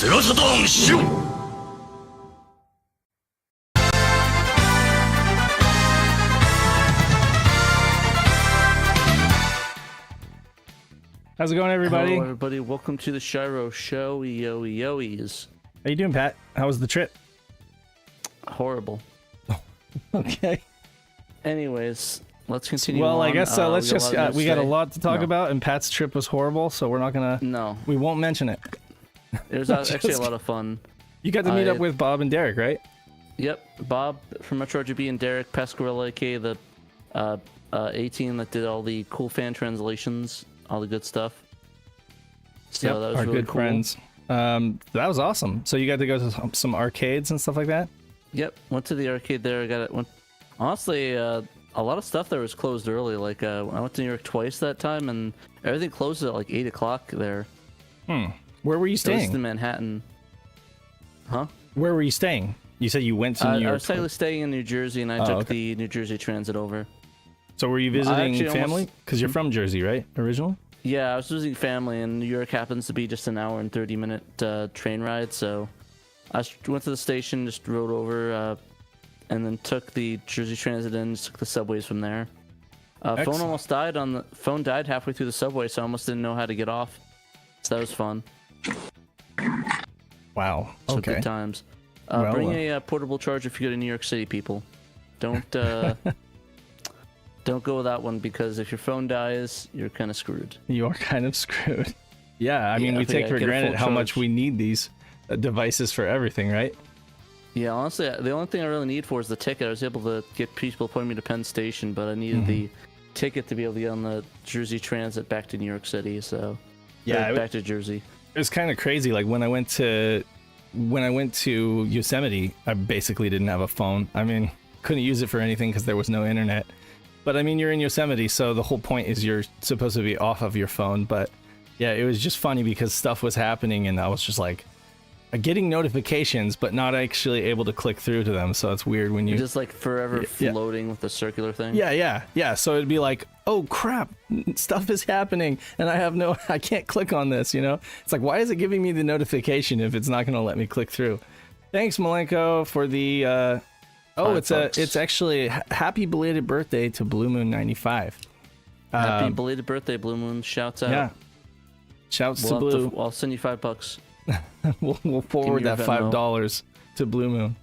How's it going, everybody? Hello, everybody. Welcome to the SHIRO show. Yoies. How you doing, Pat? How was the trip? Horrible. Okay. Anyways, let's continue. Well, on. I guess let's just we got a lot to talk about, and Pat's trip was horrible, so we're not gonna. No. We won't mention it. It was actually a lot of fun. You got to meet up with Bob and Derek, right? Yep, Bob from Metro RGB and Derek Pasquarella, aka the A-team that did all the cool fan translations, all the good stuff. So yep, that was our really good cool. friends. That was awesome. So you got to go to some arcades and stuff like that? Yep, went to the arcade there. Honestly, a lot of stuff there was closed early. Like I went to New York twice that time, and everything closed at like 8 o'clock there. Where were you It was staying? in Manhattan. Huh? Where were you staying? You said you went to New York. I was technically staying in New Jersey, and I took okay. the New Jersey Transit over. So were you visiting actually family? Because you're from Jersey, right? Originally? Yeah, I was visiting family, and New York happens to be just an hour and 30-minute train ride, so I went to the station, just rode over, and then took the Jersey Transit and just took the subways from there. Phone almost died phone died halfway through the subway, so I almost didn't know how to get off. So that was fun. Wow. So Okay. good times. Well, Bring a portable charger if you go to New York City, people. Don't don't go with that one, because if your phone dies, you're kind of screwed. You're kind of screwed. Yeah, I mean, we but take for get a granted full how much charge. we need these devices for everything, right? Yeah, honestly, the only thing I really need for is the ticket. I was able to get people to point me to Penn Station, but I needed the ticket to be able to get on the Jersey Transit back to New York City. So Yeah, back to Jersey. It was kind of crazy. Like when I went to Yosemite, I basically didn't have a phone. I mean, couldn't use it for anything because there was no internet. But I mean, you're in Yosemite, so the whole point is you're supposed to be off of your phone. But yeah, it was just funny because stuff was happening, and I was just like getting notifications, but not actually able to click through to them. So it's weird when you You're just like forever floating with the circular thing. Yeah. So it'd be like, oh crap, stuff is happening, and I can't click on this. You know, it's like, why is it giving me the notification if it's not going to let me click through? Thanks, Malenko, for the. It's actually happy belated birthday to Blue Moon 95. Happy belated birthday, Blue Moon! Shouts out. Yeah. Shouts to Blue. I'll send you $5. We'll forward that $5 to Blue Moon.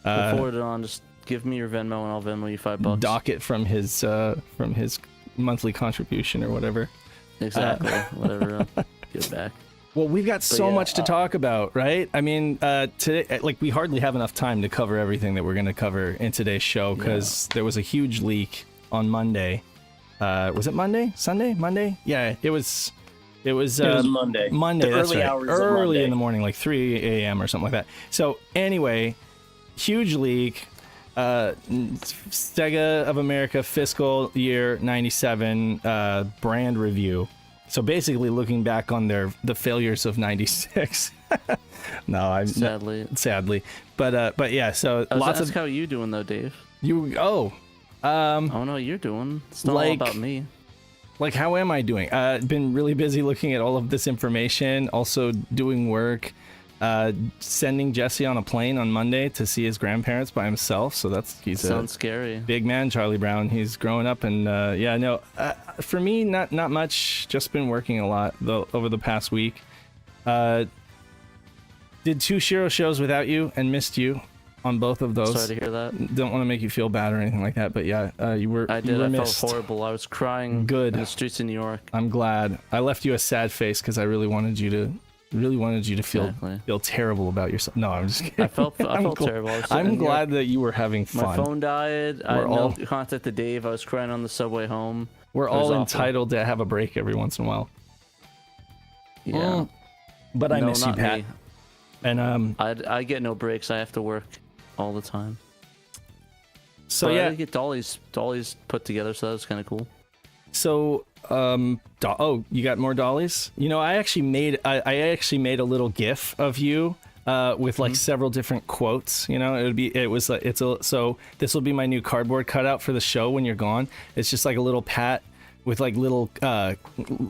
We'll forward it on. Just give me your Venmo, and I'll Venmo you $5. Dock it from his monthly contribution or whatever. Exactly. Whatever. Give back. Well, we've got so much to talk about, right? I mean, today, like, we hardly have enough time to cover everything that we're going to cover in today's show, because there was a huge leak on Monday. Was it Monday? Sunday? Monday? Yeah, it was Monday. Monday, the that's early right. hours Early of Monday. in the morning, like 3 a.m. or something like that. So anyway, huge leak. Sega of America fiscal year 97 brand review. So basically looking back on the failures of 96. No, I'm sadly. But yeah, so lots of. How are you doing though, Dave? I don't know how you're doing. It's not all about me. Like, how am I doing? Been really busy looking at all of this information, also doing work, sending Jesse on a plane on Monday to see his grandparents by himself. So sounds scary. Big man, Charlie Brown. He's growing up, and for me, not much. Just been working a lot over the past week. Did 2 SHIRO shows without you and missed you on both of those. Sorry to hear that. Don't want to make you feel bad or anything like that, but yeah, you were. I did. You were I missed. felt horrible. I was crying. Good. In the streets of New York. I'm glad. I left you a sad face because I really wanted you to feel terrible about yourself. No, I'm just kidding. I felt terrible. I'm glad that you were having fun. My phone died. I contacted Dave. I was crying on the subway home. We're all entitled to have a break every once in a while. Yeah. But I miss you, Pat. Me. And I get no breaks. I have to work all the time. So but yeah, I did get dollies put together, so that was kind of cool. So you got more dollies? You know, I actually made a little GIF of you with like several different quotes. You know, so this will be my new cardboard cutout for the show when you're gone. It's just like a little Pat with like little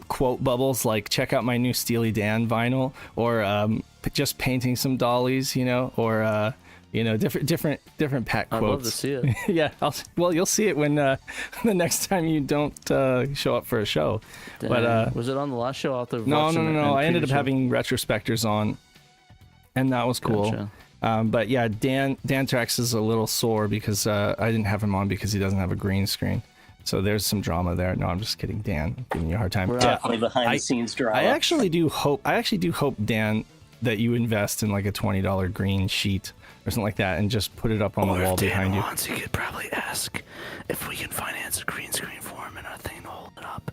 quote bubbles, like check out my new Steely Dan vinyl, or just painting some dollies, or different pack quotes. I'd love to see it. Yeah, you'll see it when the next time you don't show up for a show. Dang. But was it on the last show out there? No. I ended up having retrospectors on, and that was cool. Gotcha. But yeah, Dan Trax is a little sore because I didn't have him on because he doesn't have a green screen. So there's some drama there. No, I'm just kidding, Dan. I'm giving you a hard time. We're definitely behind the scenes drama. I actually do hope, Dan, that you invest in like a $20 green sheet or something like that and just put it up on the wall behind you. He could probably ask if we can finance a green screen for him and a thing to hold it up.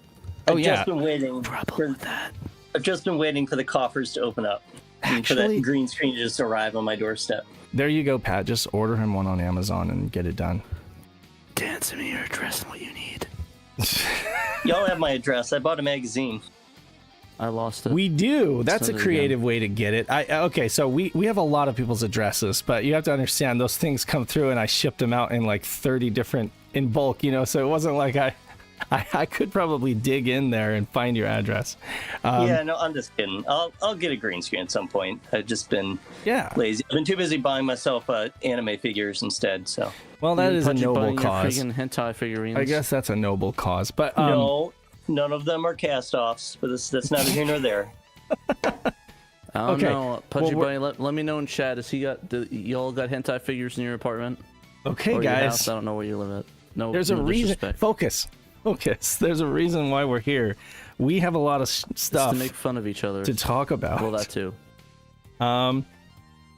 Oh, I've yeah. just been waiting Problem with that. I've just been waiting for the coffers to open up. And for that green screen to just arrive on my doorstep. There you go, Pat. Just order him one on Amazon and get it done. Dan, send me your address and what you need. Y'all have my address. I bought a magazine. I lost it. We do. That's a Send it creative way to get it. Okay, so we have a lot of people's addresses, but you have to understand those things come through and I shipped them out in like 30 different in bulk, so it wasn't like I could probably dig in there and find your address. Yeah, no, I'm just kidding. I'll get a green screen at some point. I've just been lazy. I've been too busy buying myself anime figures instead. So well, that is a noble cause. Freaking hentai figurines. I guess that's a noble cause, but no, none of them are cast-offs. But that's neither here nor there. I don't know. Pudgy Bunny, let me know in chat. Y'all got hentai figures in your apartment? Okay, or guys. Your house? I don't know where you live at. No, there's a reason. Disrespect. Focus. There's a reason why we're here. We have a lot of stuff to make fun of each other to talk about. Well, that too.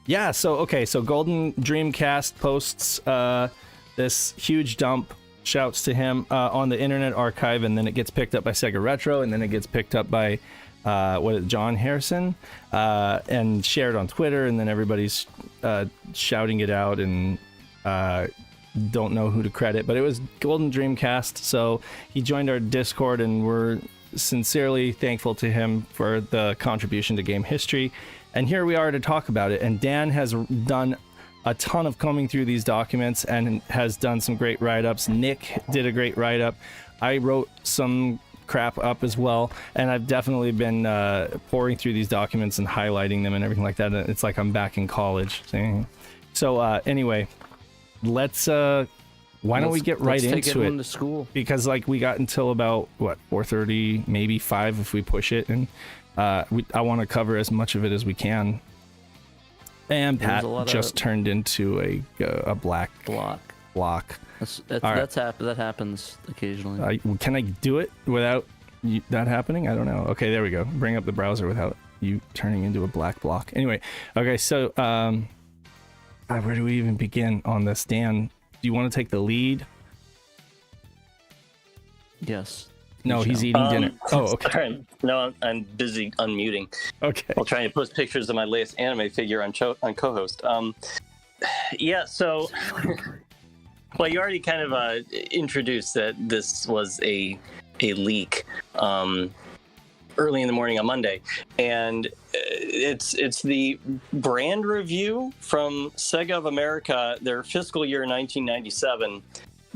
Yeah. So Golden Dreamcast posts this huge dump. Shouts to him on the Internet Archive, and then it gets picked up by Sega Retro, and then it gets picked up by John Harrison, and shared on Twitter, and then everybody's shouting it out and. Don't know who to credit, but it was Golden Dreamcast, so he joined our Discord, and we're sincerely thankful to him for the contribution to game history. And here we are to talk about it. And Dan has done a ton of combing through these documents and has done some great write-ups. Nick did a great write-up. I wrote some crap up as well, and I've definitely been pouring through these documents and highlighting them and everything like that. It's like I'm back in college. So anyway, let's why don't we get right into it? To school. Because like we got until about 4:30, maybe 5 if we push it, and I want to cover as much of it as we can. And Pat just turned into a black block. That happens occasionally. Can I do it without that happening? I don't know. Okay, there we go. Bring up the browser without you turning into a black block. Anyway, okay, so where do we even begin on this? Dan, do you want to take the lead? Yes. No, he's eating dinner. Oh, okay. Sorry. No, I'm busy unmuting. Okay. I'll try to post pictures of my latest anime figure on co-host. Yeah, so... Well, you already kind of introduced that this was a leak early in the morning on Monday, and it's the brand review from Sega of America, their fiscal year 1997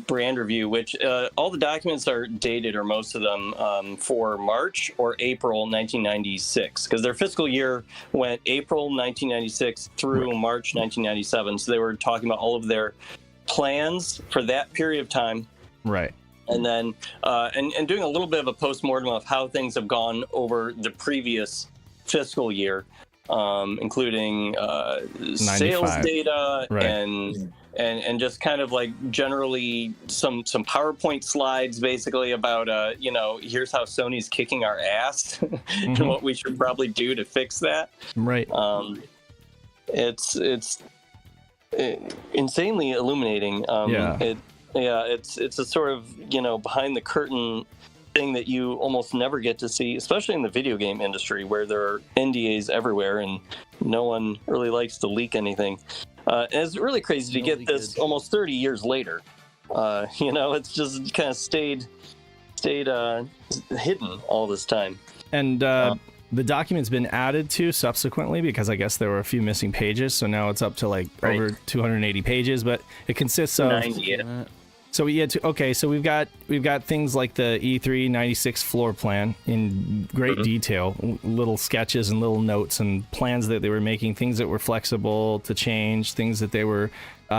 brand review, which all the documents are dated, or most of them, for March or April 1996, because their fiscal year went April 1996 through March 1997, so they were talking about all of their plans for that period of time, right? And then and doing a little bit of a postmortem of how things have gone over the previous fiscal year, including sales data, right, and just kind of like generally some PowerPoint slides basically about here's how Sony's kicking our ass and what we should probably do to fix that. Right. It's insanely illuminating. It's a sort of behind the curtain thing that you almost never get to see, especially in the video game industry where there are NDAs everywhere and no one really likes to leak anything. And it's really crazy to get this almost 30 years later. It's just kind of stayed hidden all this time. And the document's been added to subsequently because I guess there were a few missing pages, so now it's up to over 280 pages, but it consists of 90. So we had to, okay, so we've got things like the E3 96 floor plan in great detail, little sketches and little notes and plans that they were making, things that were flexible to change, things that they were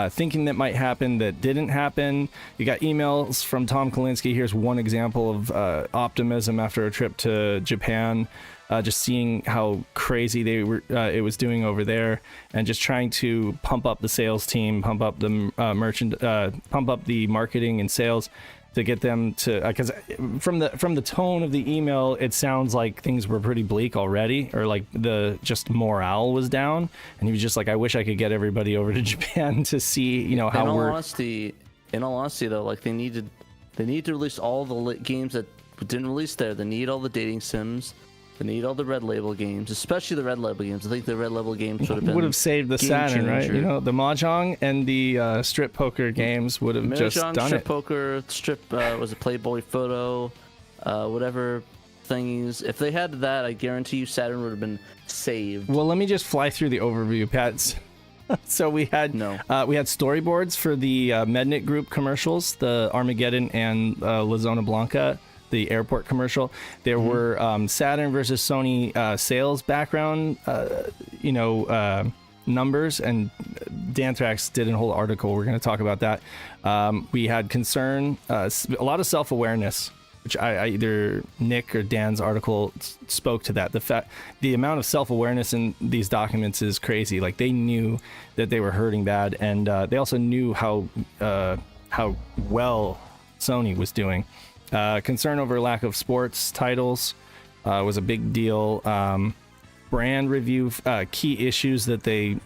thinking that might happen that didn't happen. You got emails from Tom Kalinske. Here's one example of optimism after a trip to Japan. Just seeing how crazy it was doing over there, and just trying to pump up the sales team, pump up the pump up the marketing and sales to get them to, because from the tone of the email, it sounds like things were pretty bleak already, or like the just morale was down, and he was just like, I wish I could get everybody over to Japan to see, how in all we're. In all honesty, though, like they need to release all the games that didn't release there. They need all the dating sims. They need all the red label games, especially the red label games. I think the red label games would have saved the Saturn, right? The Mahjong and the strip poker games would have just done strip it. Poker, strip was a Playboy photo, whatever thingies. If they had that, I guarantee you Saturn would have been saved. Well, let me just fly through the overview, Pat. So we had storyboards for the Mednet Group commercials, the Armageddon and La Zona Blanca, the airport commercial. There were Saturn versus Sony sales background, numbers, and Danthrax did a whole article. We're going to talk about that. We had concern, a lot of self-awareness, which I either Nick or Dan's article spoke to that. The amount of self-awareness in these documents is crazy. Like, they knew that they were hurting bad, and they also knew how well Sony was doing. Concern over lack of sports titles was a big deal. Brand review, key issues that they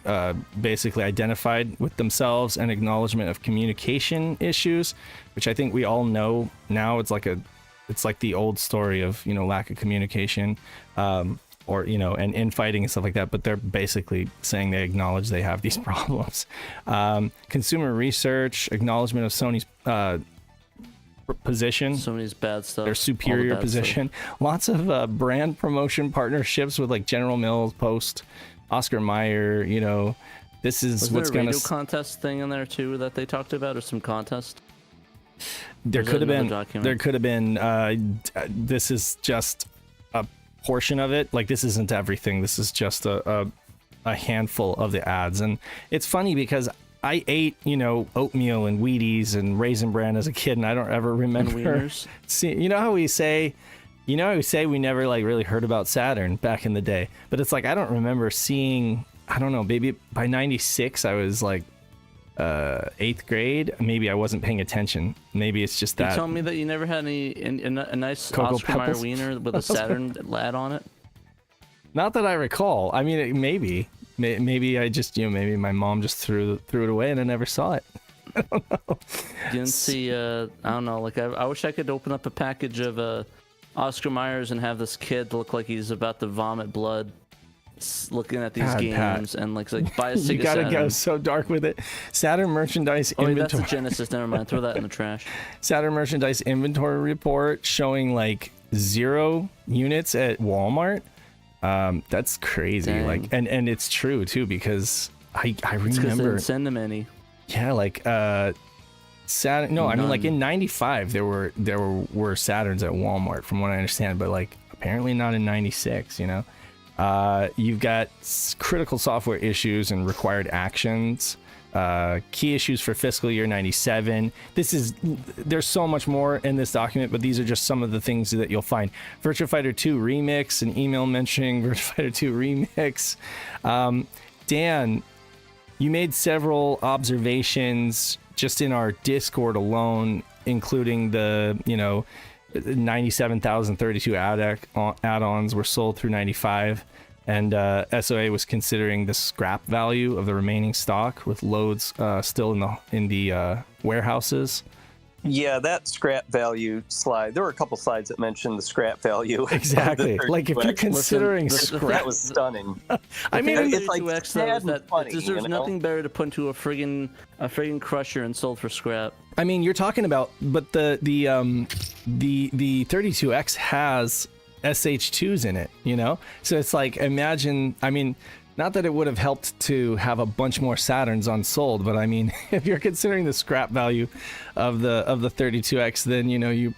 basically identified with themselves, and acknowledgement of communication issues, which I think we all know now. It's like the old story of lack of communication, or and infighting and stuff like that. But they're basically saying they acknowledge they have these problems. Consumer research, acknowledgement of Sony's position, Sony's bad stuff, their superior position, lots of brand promotion partnerships with like General Mills, Post, Oscar Mayer. This is what's going to. Was there a radio contest thing in there too that they talked about, or some contest? There could have been. This is just a portion of it. Like, this isn't everything. This is just a handful of the ads, and it's funny because I ate, oatmeal and Wheaties and Raisin Bran as a kid, and I don't ever remember. See, how we say we never like really heard about Saturn back in the day, but it's like I don't remember seeing. I don't know. Maybe by '96 I was like 8th grade. Maybe I wasn't paying attention. Maybe it's just that. You tell me that you never had a nice Cocoa Oscar Mayer Pebbles? wiener with a Saturn lad on it. Not that I recall. I mean, maybe I just, maybe my mom just threw it away and I never saw it. I don't know. You didn't see, I don't know, like I wish I could open up a package of Oscar Myers and have this kid look like he's about to vomit blood looking at these God, games, Pat. and like buy a Sega You gotta Saturn. go so dark with it. Saturn merchandise Oh, wait, inventory. that's a Genesis. Never mind. Throw that in the trash. Saturn merchandise inventory report showing like 0 units at Walmart. That's crazy. Dang. Like, and it's true too, because I It's 'cause they remember. didn't send them any. Yeah, like Saturn. No, I mean, like None. in '95 there were Saturns at Walmart, from what I understand, but like apparently not in '96. You've got critical software issues and required actions. Key issues for fiscal year 97. There's so much more in this document, but these are just some of the things that you'll find. Virtua Fighter 2 Remix, an email mentioning Virtua Fighter 2 Remix. Dan, you made several observations just in our Discord alone, including the 97,032 add-ons were sold through 95. And SOA was considering the scrap value of the remaining stock, with loads still in the warehouses. Yeah, that scrap value slide. There were a couple slides that mentioned the scrap value. Exactly. Like, if you're considering scrap, that was stunning. I mean, it's like sad and funny. It deserves nothing better to put into a friggin' crusher and sold for scrap. I mean, you're talking about, but the 32X has SH2s in it, so it's like, imagine, I mean, not that it would have helped to have a bunch more Saturns unsold, but I mean, if you're considering the scrap value of the 32X, then you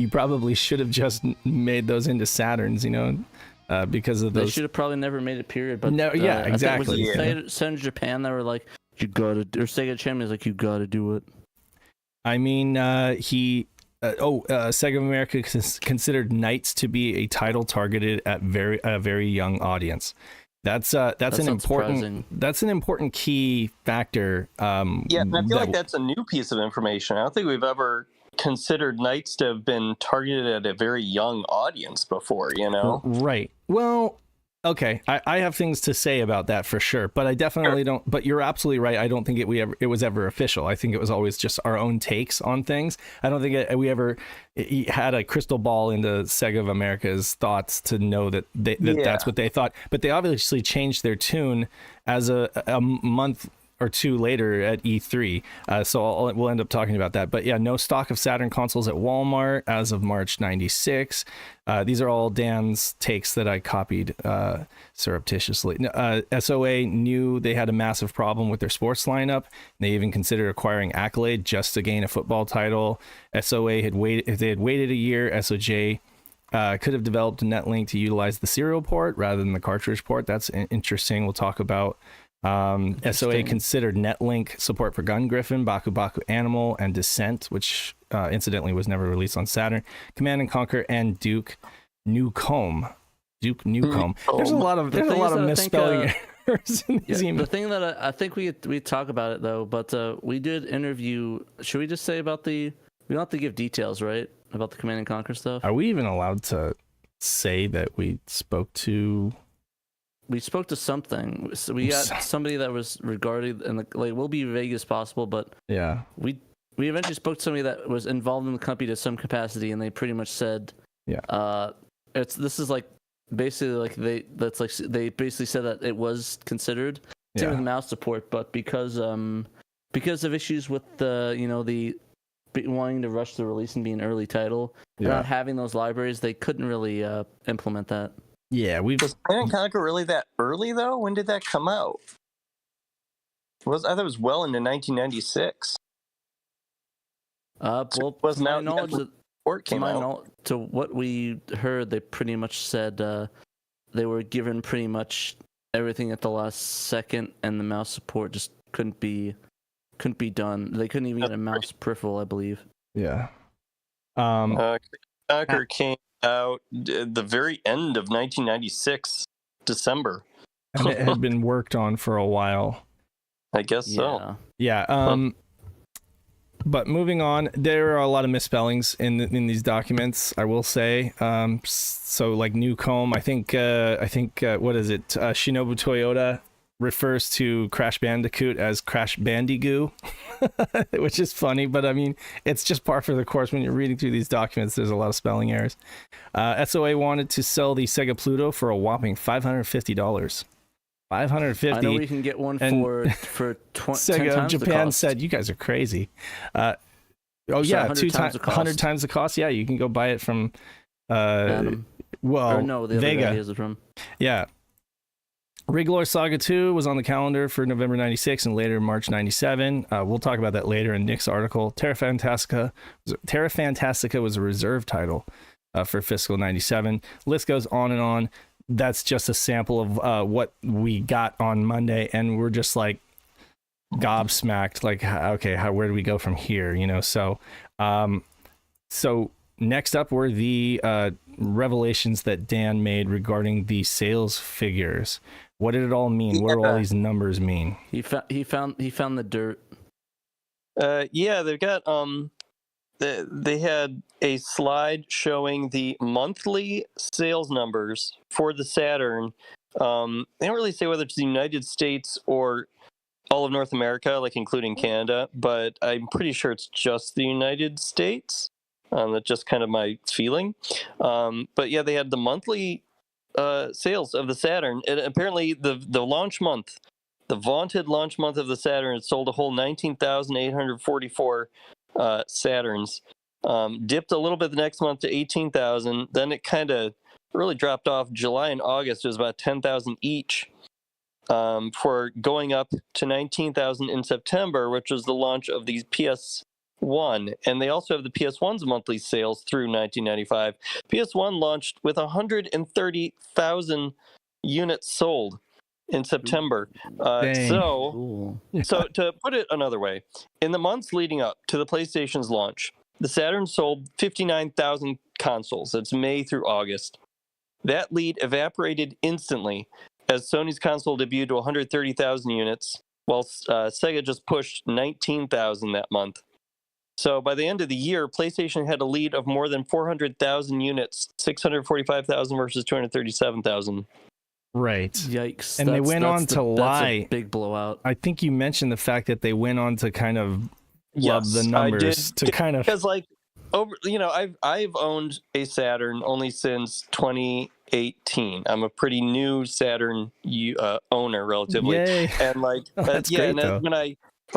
probably should have just made those into Saturns, because of those. They should have probably never made it. Period. But no, yeah, exactly. I think was it Sega Japan that were like, you gotta, or Sega Champions like, you gotta do it. I mean, Sega of America considered Knights to be a title targeted at a very young audience. That's an important key factor. Yeah, and I feel like that's a new piece of information. I don't think we've ever considered Knights to have been targeted at a very young audience before, Right. Well, okay, I have things to say about that for sure, but I definitely don't. But you're absolutely right. I don't think it was ever official. I think it was always just our own takes on things. I don't think we ever had a crystal ball into Sega of America's thoughts to know that that's what they thought. But they obviously changed their tune as a month or two later at E3. So we'll end up talking about that. But yeah, no stock of Saturn consoles at Walmart as of March 96. These are all Dan's takes that I copied surreptitiously. SOA knew they had a massive problem with their sports lineup. They even considered acquiring Accolade just to gain a football title. SOA had waited. If they had waited a year, SOJ could have developed a netlink to utilize the serial port rather than the cartridge port. That's interesting. We'll talk about. SOA considered netlink support for Gun Griffin, Baku Baku Animal, and Descent, which incidentally was never released on Saturn. Command and Conquer and Duke Nukem. There's a lot of misspelling errors in these emails. The thing that I think we talk about it though, but we did interview. Should we just say about we don't have to give details, right? About the Command and Conquer stuff. Are we even allowed to say that we spoke to? We spoke to something. So we got somebody that was regarded, and we'll be vague as possible, but yeah, we eventually spoke to somebody that was involved in the company to some capacity, and they pretty much said, this is like basically like they basically said that it was considered same with mouse support, but because of issues with the wanting to rush the release and be an early title, not having those libraries, they couldn't really implement that. Yeah, was Command and Conquer really that early though? When did that come out? I thought it was well into 1996. To what we heard, they pretty much said they were given pretty much everything at the last second, and the mouse support just couldn't be done. They couldn't even get a mouse peripheral, I believe. Yeah. Conquer came out the very end of 1996, December. And it had been worked on for a while. I guess so. Yeah. But moving on, there are a lot of misspellings in these documents, I will say. So like Newcomb, I think what is it? Shinobu Toyota refers to Crash Bandicoot as Crash Bandigoo, which is funny, but I mean, it's just par for the course when you're reading through these documents. There's a lot of spelling errors. SOA wanted to sell the Sega Pluto for a whopping $550. $550. I know we can get one for Sega of Japan said, "You guys are crazy." 100 times the cost. Yeah, you can go buy it from the Vega. Other is from. Yeah. Riglor Saga 2 was on the calendar for November 96 and later March 97. We'll talk about that later in Nick's article. Terra Fantastica was a reserve title for fiscal 97. List goes on and on. That's just a sample of what we got on Monday, and we're just like gobsmacked. Like, okay, where do we go from here? So next up were the revelations that Dan made regarding the sales figures. What did it all mean? What do all these numbers mean? He found the dirt. They've got they had a slide showing the monthly sales numbers for the Saturn. They don't really say whether it's the United States or all of North America, like including Canada, but I'm pretty sure it's just the United States. That's just kind of my feeling. But yeah, they had the monthly sales of the Saturn. And apparently the launch month, the vaunted launch month of the Saturn, it sold a whole 19,844 Saturns. Dipped a little bit the next month to 18,000. Then it kind of really dropped off. July and August was about 10,000 each. for going up to 19,000 in September, which was the launch of the PS1. And they also have the PS1's monthly sales through 1995. PS1 launched with 130,000 units sold in September. Dang. Cool. So to put it another way, in the months leading up to the PlayStation's launch, the Saturn sold 59,000 consoles. That's May through August. That lead evaporated instantly as Sony's console debuted to 130,000 units, while Sega just pushed 19,000 that month. So by the end of the year, PlayStation had a lead of more than 400,000 units, 645,000 versus 237,000. Right. Yikes! And they went on to lie. That's a big blowout. I think you mentioned the fact that they went on to kind of love the numbers to kind of, because like over, I've owned a Saturn only since 2018. I'm a pretty new Saturn owner relatively. Yay. And like That's great, though. when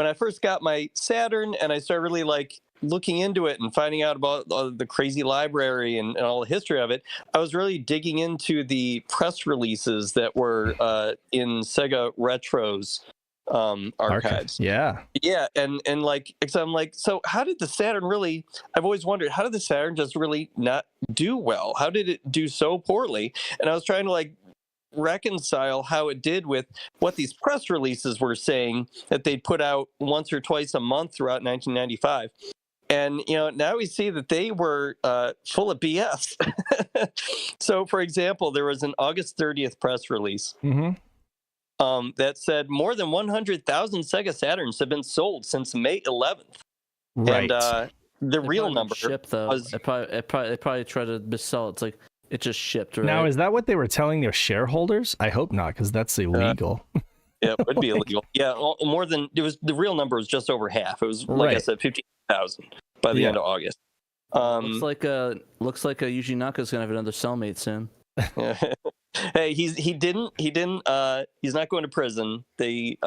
I first got my Saturn and I started really like looking into it and finding out about the crazy library and all the history of it, I was really digging into the press releases that were in Sega Retro's archives. Yeah. And like, so I'm like, so how did the Saturn really, I've always wondered, how did the Saturn just really not do well? How did it do so poorly? And I was trying to like reconcile how it did with what these press releases were saying that they'd put out once or twice a month throughout 1995. And, now we see that they were full of BS. So, for example, there was an August 30th press release that said more than 100,000 Sega Saturns have been sold since May 11th. Right. And the real number shipped, though. was... They probably tried to missell it. It's like, it just shipped, right? Now, is that what they were telling their shareholders? I hope not, because that's illegal. Yeah, it would be illegal. Yeah, more than it was. The real number was just over half. It was, like I said, 15,000 by the end of August. Looks like Yuji Naka's gonna have another cellmate soon. Hey, he's not going to prison. They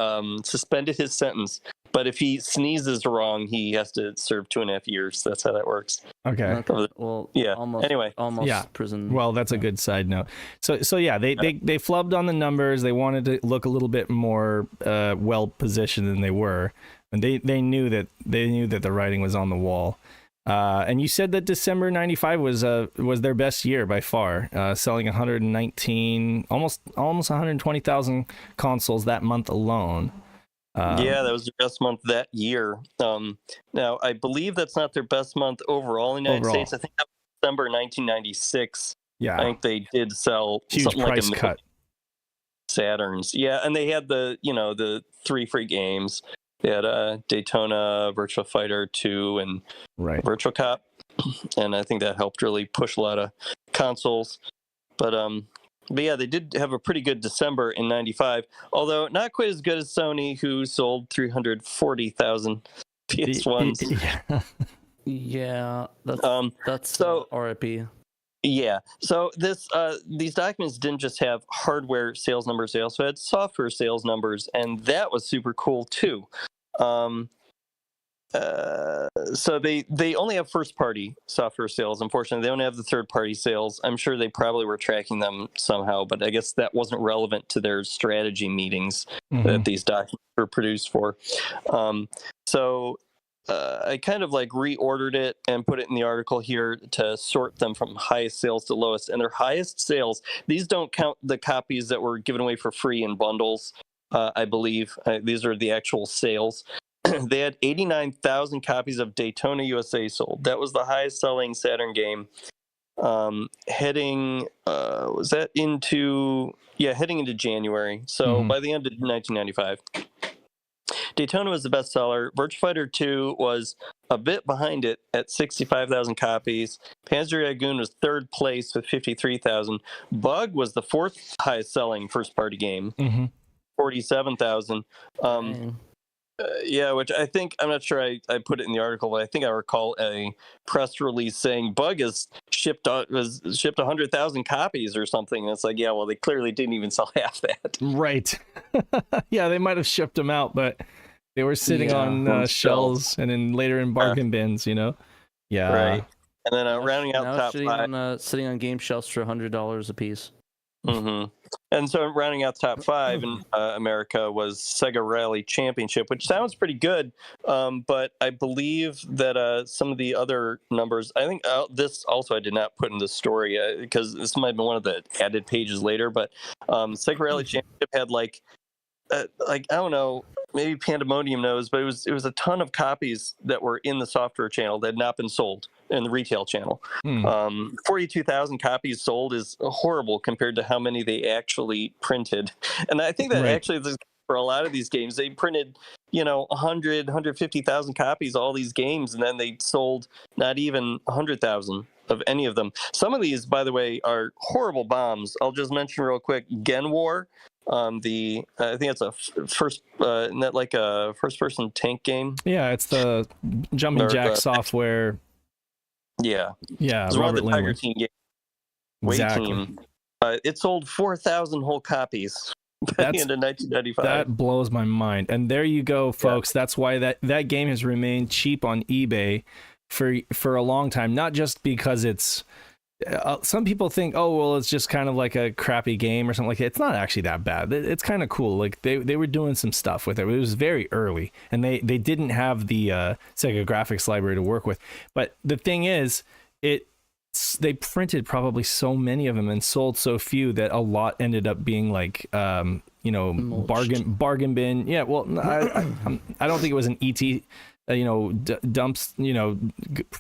suspended his sentence, but if he sneezes wrong, he has to serve 2.5 years. That's how that works. Okay. Well, yeah. Almost prison. Well, that's a good side note. So yeah, they flubbed on the numbers. They wanted to look a little bit more well positioned than they were, and they knew that the writing was on the wall. And you said that December 95 was their best year by far, selling 119, almost 120,000 consoles that month alone. Yeah, that was their best month that year. Now, I believe that's not their best month overall in the United States. I think that was December 1996. Yeah, I think they did sell huge something price like cut. Saturns. Yeah, and they had the 3 free games. They had Daytona, Virtua Fighter 2, and Virtual Cop, and I think that helped really push a lot of consoles. But yeah, they did have a pretty good December in '95, although not quite as good as Sony, who sold 340,000 PS1s. Yeah, that's so RIP. Yeah. So these documents didn't just have hardware sales numbers; they also had software sales numbers, and that was super cool too. So they only have first-party software sales. Unfortunately, they don't have the third-party sales. I'm sure they probably were tracking them somehow, but I guess that wasn't relevant to their strategy meetings that these documents were produced for. I kind of like reordered it and put it in the article here to sort them from highest sales to lowest. And their highest sales, these don't count the copies that were given away for free in bundles, I believe. These are the actual sales. They had 89,000 copies of Daytona USA sold. That was the highest selling Saturn game. Heading into January. So by the end of 1995. Daytona was the best seller. Virtua Fighter 2 was a bit behind it at 65,000 copies. Panzer Dragoon was third place with 53,000. Bug was the fourth highest selling first party game, 47,000. Yeah, which I think, I'm not sure I put it in the article, but I think I recall a press release saying Bug was shipped 100,000 copies or something. And it's like, yeah, well, they clearly didn't even sell half that. Right. Yeah, they might have shipped them out, but they were sitting on shelves and then later in bargain bins, Yeah. Right. And then rounding out top five. Sitting on game shelves for $100 a piece. Mm-hmm. And so rounding out the top 5 in America was Sega Rally Championship, which sounds pretty good. But I believe that some of the other numbers, I think this also I did not put in the story because this might have been one of the added pages later. But Sega Rally Championship had like I don't know, maybe Pandemonium knows, but it was a ton of copies that were in the software channel that had not been sold in the retail channel. 42,000 copies sold is horrible compared to how many they actually printed. And I think that actually for a lot of these games, they printed, 100, 150,000 copies of all these games, and then they sold not even 100,000 of any of them. Some of these, by the way, are horrible bombs. I'll just mention real quick, Gen War. I think it's a first-person tank game. Yeah, it's the Jumping Jack Software. Yeah, yeah. It's one of the Tiger Team games. Exactly. Team. It sold 4,000 whole copies by the end of 1995. That blows my mind. And there you go, folks. Yeah. That's why that game has remained cheap on eBay for a long time. Not just because it's. Some people think, oh, well, it's just kind of like a crappy game or something like that. It's not actually that bad. It's kind of cool. Like they were doing some stuff with it. It was very early, and they didn't have the Sega graphics library to work with. But the thing is, they printed probably so many of them and sold so few that a lot ended up being like, bargain bin. Yeah, well, I don't think it was an ET. Dumps,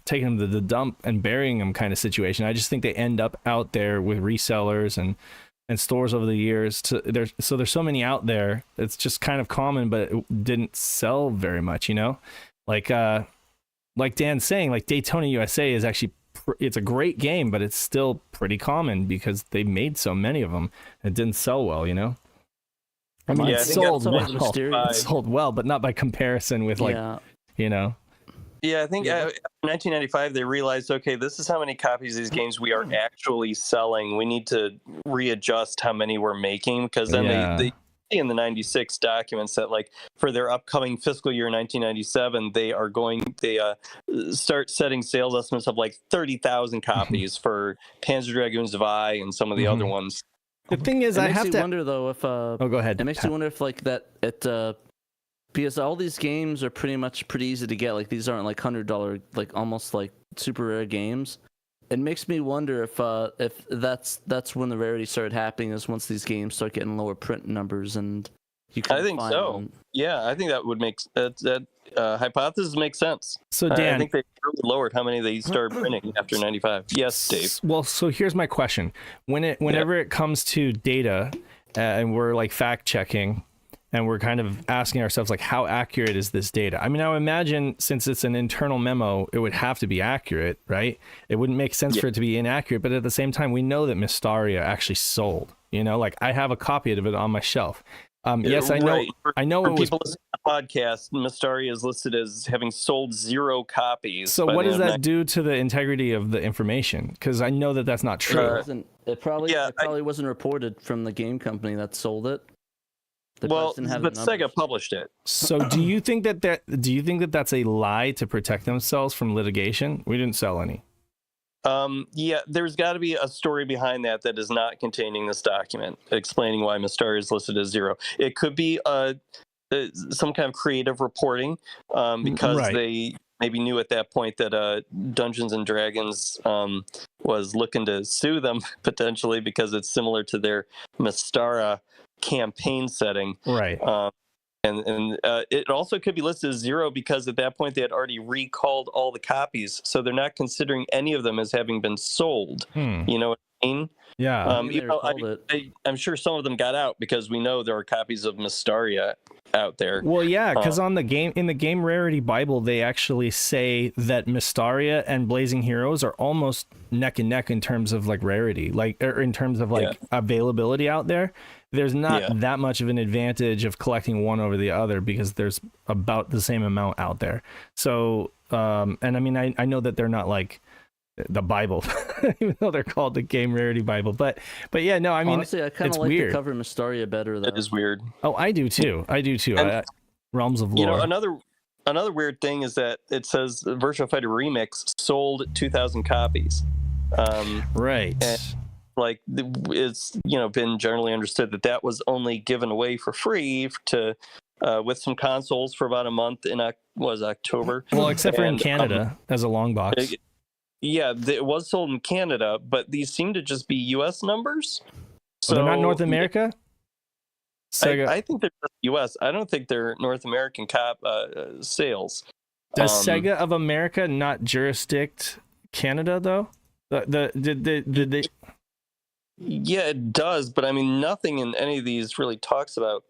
taking them to the dump and burying them kind of situation. I just think they end up out there with resellers and stores over the years. There's so many out there. It's just kind of common, but it didn't sell very much, like Dan's saying, like Daytona USA is actually, it's a great game, but it's still pretty common because they made so many of them. It didn't sell well, I mean, it sold well. It sold well, but not by comparison with Yeah, I think in 1995 they realized, okay, this is how many copies of these games we are actually selling. We need to readjust how many we're making, because then they in the 96 documents that like for their upcoming fiscal year 1997 they start setting sales estimates of like 30,000 copies for Panzer Dragoons Vi and some of the other ones. The thing is, I have to wonder though if go ahead. It makes me wonder if like that because all these games are pretty easy to get. Like these aren't like $100, like almost like super rare games. It makes me wonder if that's when the rarity started happening, is once these games start getting lower print numbers and you can. I think so. Them. Yeah, I think that would make that hypothesis makes sense. So Dan, I think they really lowered how many they started printing after 95. Yes, Dave. Well, so here's my question: whenever it comes to data, and we're like fact checking. And we're kind of asking ourselves, like, how accurate is this data? I mean, I would imagine since it's an internal memo, it would have to be accurate, right? It wouldn't make sense for it to be inaccurate. But at the same time, we know that Mystaria actually sold. Like I have a copy of it on my shelf. Yes, I know. Right. I know for it was. People listening to the podcast, Mystaria is listed as having sold 0 copies. So what does that do to the integrity of the information? Because I know that that's not true. It probably wasn't reported from the game company that sold it. But Sega published it. So do you think that that's a lie to protect themselves from litigation? We didn't sell any. There's got to be a story behind that is not containing this document explaining why Mystaria is listed as 0. It could be some kind of creative reporting because they maybe knew at that point that Dungeons and Dragons was looking to sue them potentially because it's similar to their Mystaria campaign setting, right? And it also could be listed as 0 because at that point they had already recalled all the copies, so they're not considering any of them as having been sold. You know what I mean? Yeah. I'm sure some of them got out because we know there are copies of Mystaria out there. Well, yeah, because in the game rarity Bible, they actually say that Mystaria and Blazing Heroes are almost neck and neck in terms of like rarity, or in terms of availability out there. There's not that much of an advantage of collecting one over the other because there's about the same amount out there. So, and I mean, I know that they're not like the Bible, even though they're called the Game Rarity Bible. But yeah, no, I mean, honestly, I kind of like the cover Mystaria better. Though. It is weird. Oh, I do too. And, Realms of Lore. Another weird thing is that it says Virtua Fighter Remix sold 2,000 copies. Right. like it's been generally understood that that was only given away for free to with some consoles for about a month in October. Well, except for in Canada as a long box. Yeah, it was sold in Canada, but these seem to just be U.S. numbers. So they're not North America? Sega. I think they're just U.S. I don't think they're North American sales. Does Sega of America not jurisdict Canada though? Did they? Yeah, it does, but I mean, nothing in any of these really talks about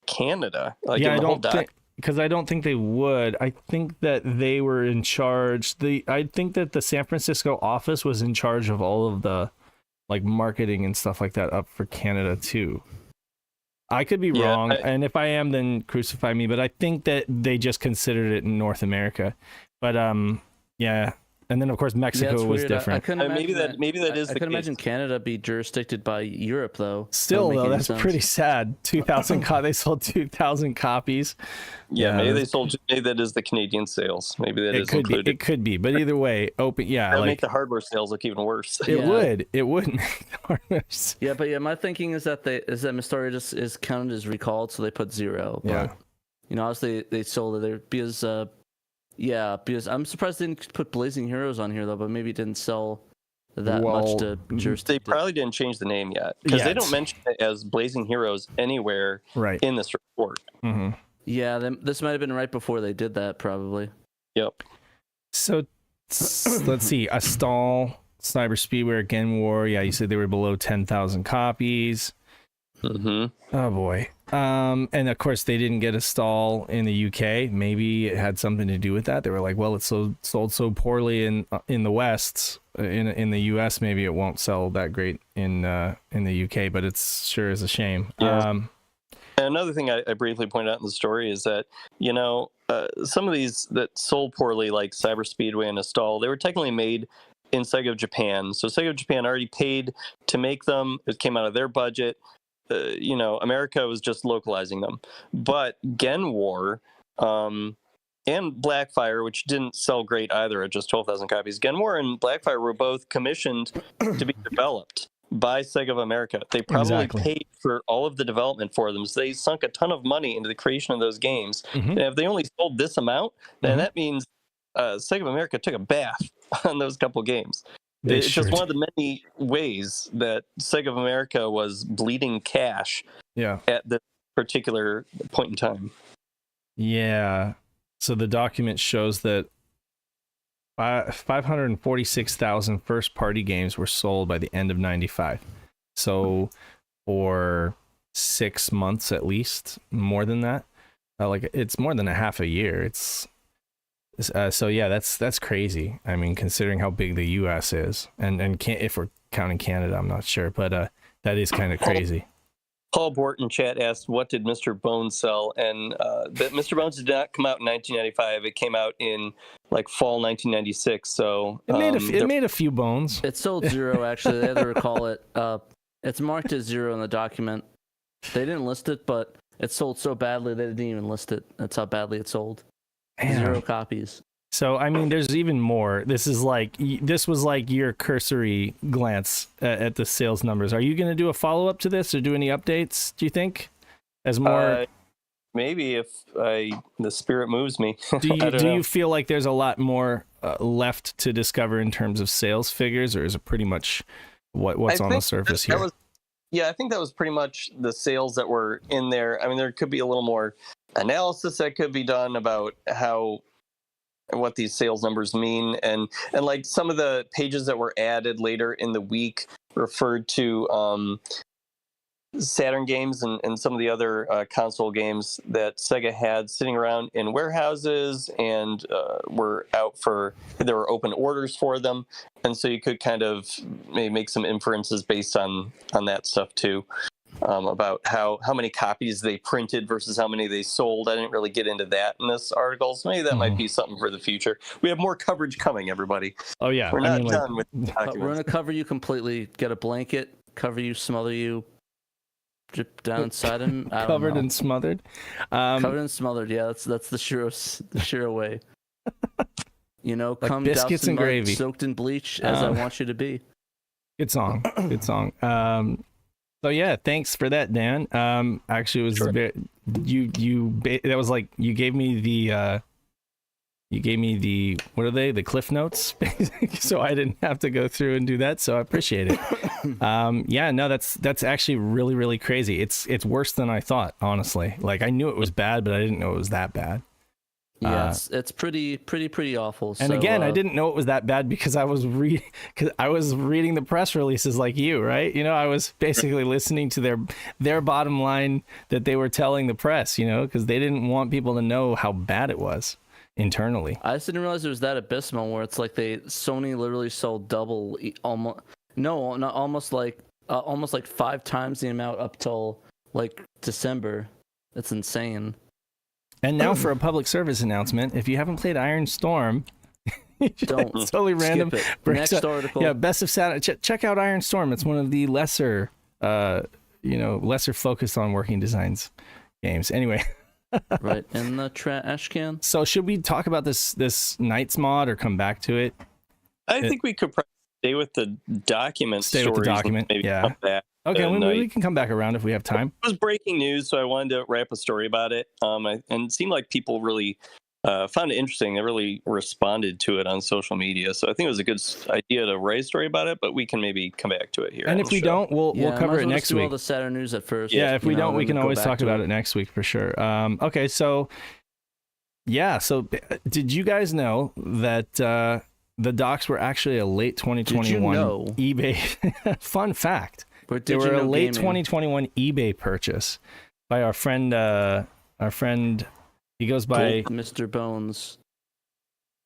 Canada. Like, yeah, I don't think, because I don't think they would. I think that they were in charge. I think that the San Francisco office was in charge of all of the like marketing and stuff like that up for Canada too. I could be wrong, and if I am, then crucify me. But I think that they just considered it in North America. But yeah. And then, of course, Mexico was different. Maybe that is. I could imagine Canada be jurisdicted by Europe, though. Still, though, that's pretty sad. 2,000 they sold 2,000 copies. Yeah, maybe they sold. Maybe that is the Canadian sales. Maybe that is included. It could be, but either way, open. Yeah, that would make the hardware sales look even worse. It would. It would make the hardware. Yeah, but my thinking is that Mysteria just is counted as recalled, so they put 0. But, obviously they sold it because. Yeah, because I'm surprised they didn't put Blazing Heroes on here, though, but maybe it didn't sell that much to jurisdiction. They probably didn't change the name yet, because they don't mention it as Blazing Heroes anywhere in this report. Mm-hmm. Yeah, this might have been right before they did that, probably. Yep. So, let's see. Astal, Cyber Speedware, Again War. Yeah, you said they were below 10,000 copies. Mm-hmm. Oh, boy. And of course they didn't get a stall in the UK. Maybe it had something to do with that. They were like, well, it's sold so poorly in the West, in the US, maybe it won't sell that great in the UK, but it's sure is a shame. Yeah. And another thing I briefly pointed out in the story is that, some of these that sold poorly, like Cyber Speedway and Astal, they were technically made in Sega of Japan. So Sega of Japan already paid to make them. It came out of their budget. America was just localizing them. But Gen War and Blackfire, which didn't sell great either at just 12,000 copies, Gen War and Blackfire were both commissioned to be developed by Sega of America. They probably paid for all of the development for them. So they sunk a ton of money into the creation of those games. Mm-hmm. And if they only sold this amount, then that means Sega of America took a bath on those couple games. It's just one of the many ways that Sega of America was bleeding cash at this particular point in time. Yeah. So the document shows that 546,000 first-party games were sold by the end of 95. So for 6 months at least, more than that. It's more than a half a year. So yeah, that's crazy. I mean, considering how big the U.S. is, and if we're counting Canada, I'm not sure, but that is kind of crazy. Paul Bort in chat asked, "What did Mr. Bones sell?" And that Mr. Bones did not come out in 1995. It came out in fall 1996. So it made a few bones. It sold 0 actually. They had to recall it. It's marked as 0 in the document. They didn't list it, but it sold so badly they didn't even list it. That's how badly it sold. Damn. 0 copies. So I mean, there's even more. This was like your cursory glance at the sales numbers. Are you going to do a follow up to this or do any updates? Do you think, as more? Maybe if the spirit moves me. Do you feel like there's a lot more left to discover in terms of sales figures, or is it pretty much what's on the surface here? I think that was pretty much the sales that were in there. I mean, there could be a little more analysis that could be done about what these sales numbers mean, and like some of the pages that were added later in the week referred to Saturn games and some of the other console games that Sega had sitting around in warehouses and were out there were open orders for them, and so you could kind of maybe make some inferences based on that stuff too. About how many copies they printed versus how many they sold. I didn't really get into that in this article, so maybe that might be something for the future. We have more coverage coming, everybody. Oh yeah, we're not done with documents. We're gonna cover you completely. Get a blanket, cover you, smother you, drip down inside him. Covered and smothered. Covered and smothered. Yeah, that's the Shiro way. Like come biscuits and gravy, soaked in bleach, as I want you to be. Good song. Good song. So yeah, thanks for that, Dan. Actually, it was that was like you gave me the what are they? The Cliff Notes, so I didn't have to go through and do that. So I appreciate it. Yeah, no, that's actually really, really crazy. It's worse than I thought, honestly. Like I knew it was bad, but I didn't know it was that bad. Yeah, it's pretty awful. And so, again, I didn't know it was that bad because I was reading the press releases like you, right? You know, I was basically listening to their bottom line that they were telling the press, you know, because they didn't want people to know how bad it was internally. I just didn't realize it was that abysmal where it's like Sony literally sold double, almost like 5 times the amount up till like December. That's insane. And now for a public service announcement, if you haven't played Iron Storm, don't. It's totally random. Skip it. Next article. Yeah, Best of Saturn. Check out Iron Storm. It's one of the lesser focused on working designs games. Anyway. Right in the trash can. So should we talk about this Knights mod or come back to it? I think we could probably stay with the document. Stay with the document. Maybe yeah. come back. Okay, we can come back around if we have time. It was breaking news, so I wanted to wrap a story about it. And it seemed like people really found it interesting. They really responded to it on social media. So I think it was a good idea to write a story about it, but we can maybe come back to it here. And if we don't, we'll cover it next week. All the Saturn news at first. Yeah, if we don't, we can always talk about it next week for sure. Okay, so yeah, so did you guys know that the docks were actually a late 2021 eBay? Fun fact. They were a late 2021 eBay purchase by our friend. He goes by Mr. Bones.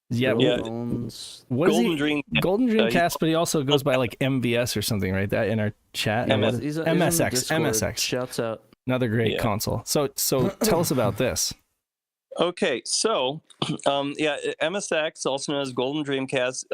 Yeah. Bones. What Golden Dream. Golden Dreamcast, but he also goes by like MVS or something, right? That in our chat. MSX. Shouts out. Another great console. So tell us about this. Okay, so MSX, also known as Golden Dreamcast,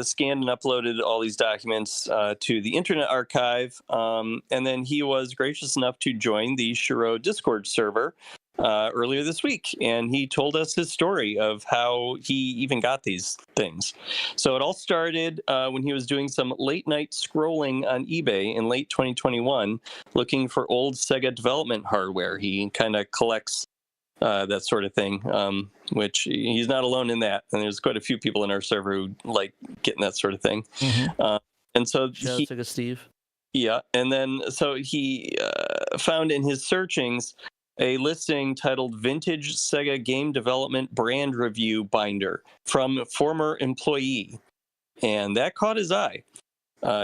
scanned and uploaded all these documents to the Internet Archive, and then he was gracious enough to join the SHIRO Discord server earlier this week, and he told us his story of how he even got these things. So it all started when he was doing some late night scrolling on eBay in late 2021, looking for old Sega development hardware. He kind of collects that sort of thing, which he's not alone in that. And there's quite a few people in our server who like getting that sort of thing. Mm-hmm. And so Steve. Yeah. And then so he found in his searchings a listing titled Vintage Sega Game Development Brand Review Binder from former employee. And that caught his eye.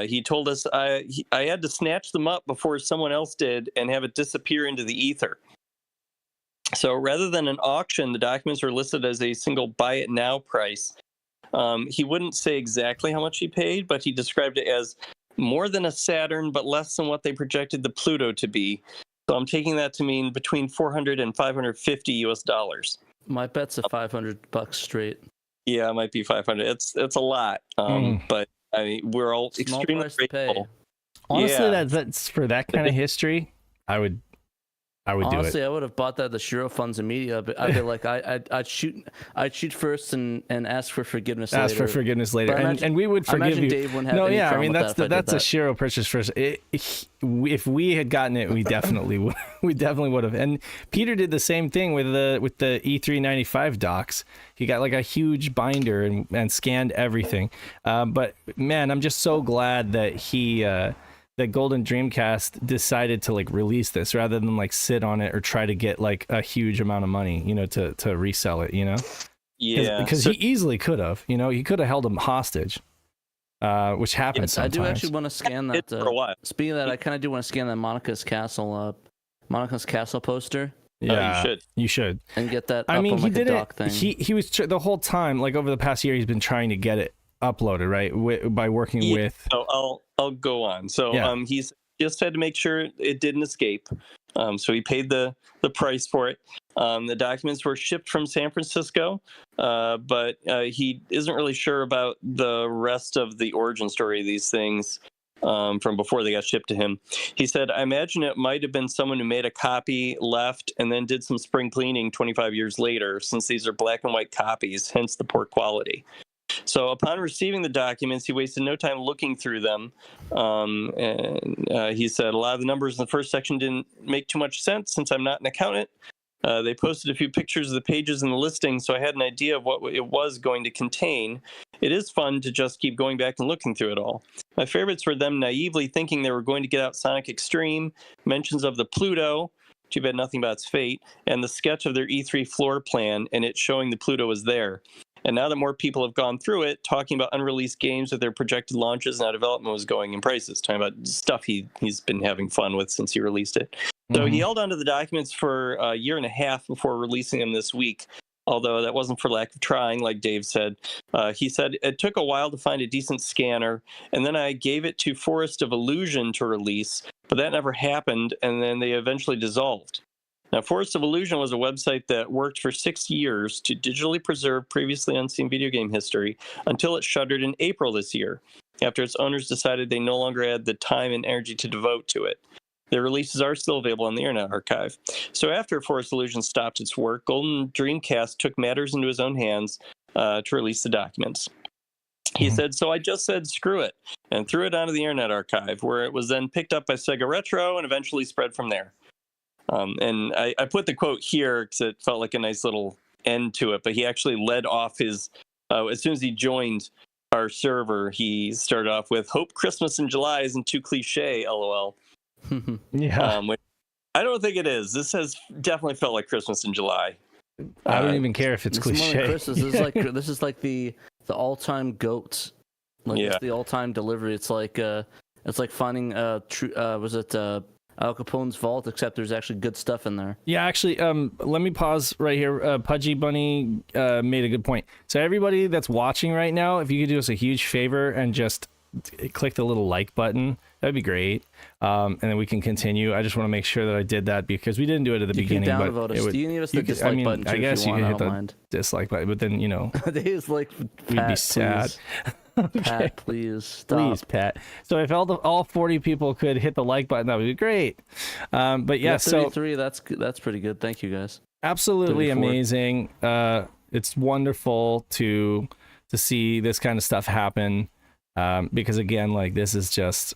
He told us I had to snatch them up before someone else did and have it disappear into the ether. So rather than an auction, the documents are listed as a single buy it now price. He wouldn't say exactly how much he paid, but he described it as more than a Saturn, but less than what they projected the Pluto to be. So I'm taking that to mean between $400 and $550 US. My bet's a $500 straight. Yeah, it might be 500. It's a lot, but I mean we're all extremely grateful. Honestly, that's for that kind of history. I would Honestly, do it. Honestly, I would have bought that at the SHIRO funds immediately. But I'd be like, I'd shoot first and ask for forgiveness later. Ask for forgiveness later, and we would forgive you. Dave wouldn't have any I mean that's a SHIRO purchase first. If we had gotten it, we definitely would. We definitely would have. And Peter did the same thing with the E3 95 docs. He got like a huge binder and scanned everything. But man, I'm just so glad that that Golden Dreamcast decided to like release this rather than like sit on it or try to get like a huge amount of money, you know, to resell it, you know? Yeah. Because he easily could have, you know, he could have held him hostage, which happens sometimes. I do actually want to scan that. For a while. Speaking of that, I kind of do want to scan that Monica's Castle poster. Yeah, you should. And get that I mean, on, he like, did a dock it. thing. He was the whole time, like over the past year, he's been trying to get it uploaded, right? By working with. So I'll go on. So he's just had to make sure it didn't escape. So he paid the price for it. The documents were shipped from San Francisco, but he isn't really sure about the rest of the origin story of these things from before they got shipped to him. He said, I imagine it might have been someone who made a copy, left, and then did some spring cleaning 25 years later, since these are black and white copies, hence the poor quality. So upon receiving the documents, he wasted no time looking through them. And he said, a lot of the numbers in the first section didn't make too much sense since I'm not an accountant. They posted a few pictures of the pages in the listing, so I had an idea of what it was going to contain. It is fun to just keep going back and looking through it all. My favorites were them naively thinking they were going to get out Sonic Extreme, mentions of the Pluto, too bad nothing about its fate, and the sketch of their E3 floor plan, and it showing the Pluto was there. And now that more people have gone through it, talking about unreleased games with their projected launches and how development was going in prices, talking about stuff he's been having fun with since he released it. So he held onto the documents for a year and a half before releasing them this week, although that wasn't for lack of trying, like Dave said. He said, it took a while to find a decent scanner, and then I gave it to Forest of Illusion to release, but that never happened, and then they eventually dissolved. Now, Forest of Illusion was a website that worked for 6 years to digitally preserve previously unseen video game history until it shuttered in April this year, after its owners decided they no longer had the time and energy to devote to it. Their releases are still available on the Internet Archive. So after Forest Illusion stopped its work, Golden Dreamcast took matters into his own hands to release the documents. He said, so I just said, screw it, and threw it onto the Internet Archive, where it was then picked up by Sega Retro and eventually spread from there. And I put the quote here because it felt like a nice little end to it, but he actually led off his, as soon as he joined our server, he started off with, hope Christmas in July isn't too cliche, LOL. Yeah. Which I don't think it is. This has definitely felt like Christmas in July. I don't even care if it's cliche. Christmas. This is like the all-time goats. Like it's the all-time delivery. It's like finding was it Al Capone's vault, except there's actually good stuff in there. Yeah, actually, let me pause right here. Pudgy Bunny made a good point. So everybody that's watching right now, if you could do us a huge favor and just click the little like button, that'd be great. And then we can continue. I just want to make sure that I did that because we didn't do it at the beginning. You but can you can give us the dislike button too, I guess you could hit the mind. dislike button, but then, you know, Dave's like, we'd be sad. Okay. Pat, please stop. Please, Pat. So if all 40 people could hit the like button, that would be great. But yeah, 33, that's pretty good. Thank you, guys. Absolutely 34. Amazing. It's wonderful to see this kind of stuff happen. Because again, like, this is just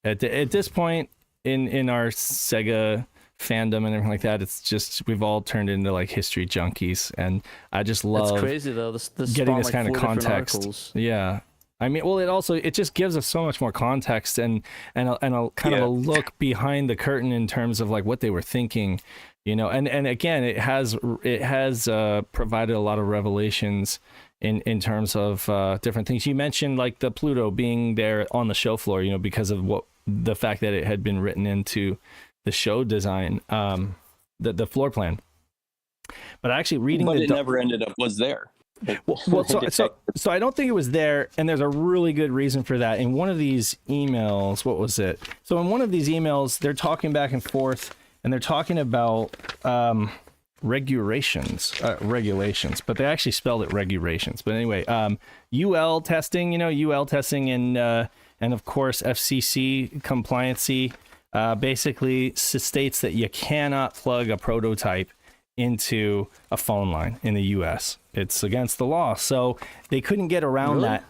at this point in our Sega fandom and everything like that, it's just, we've all turned into like history junkies, and I just love it's crazy though, this getting this like kind of context. Yeah, I mean, well, it just gives us so much more context and a kind of a look behind the curtain in terms of like what they were thinking, you know, and again, it has provided a lot of revelations in terms of different things. You mentioned like the Pluto being there on the show floor, you know, because of the fact that it had been written into the show design, the floor plan. But actually reading, but it never ended up was there. Well, so I don't think it was there, and there's a really good reason for that. In one of these emails, what was it? So in one of these emails, they're talking back and forth, and they're talking about regulations, but they actually spelled it regulations. But anyway, UL testing, you know, UL testing, and of course FCC compliancy basically states that you cannot plug a prototype into a phone line in the US. It's against the law. So they couldn't get around that.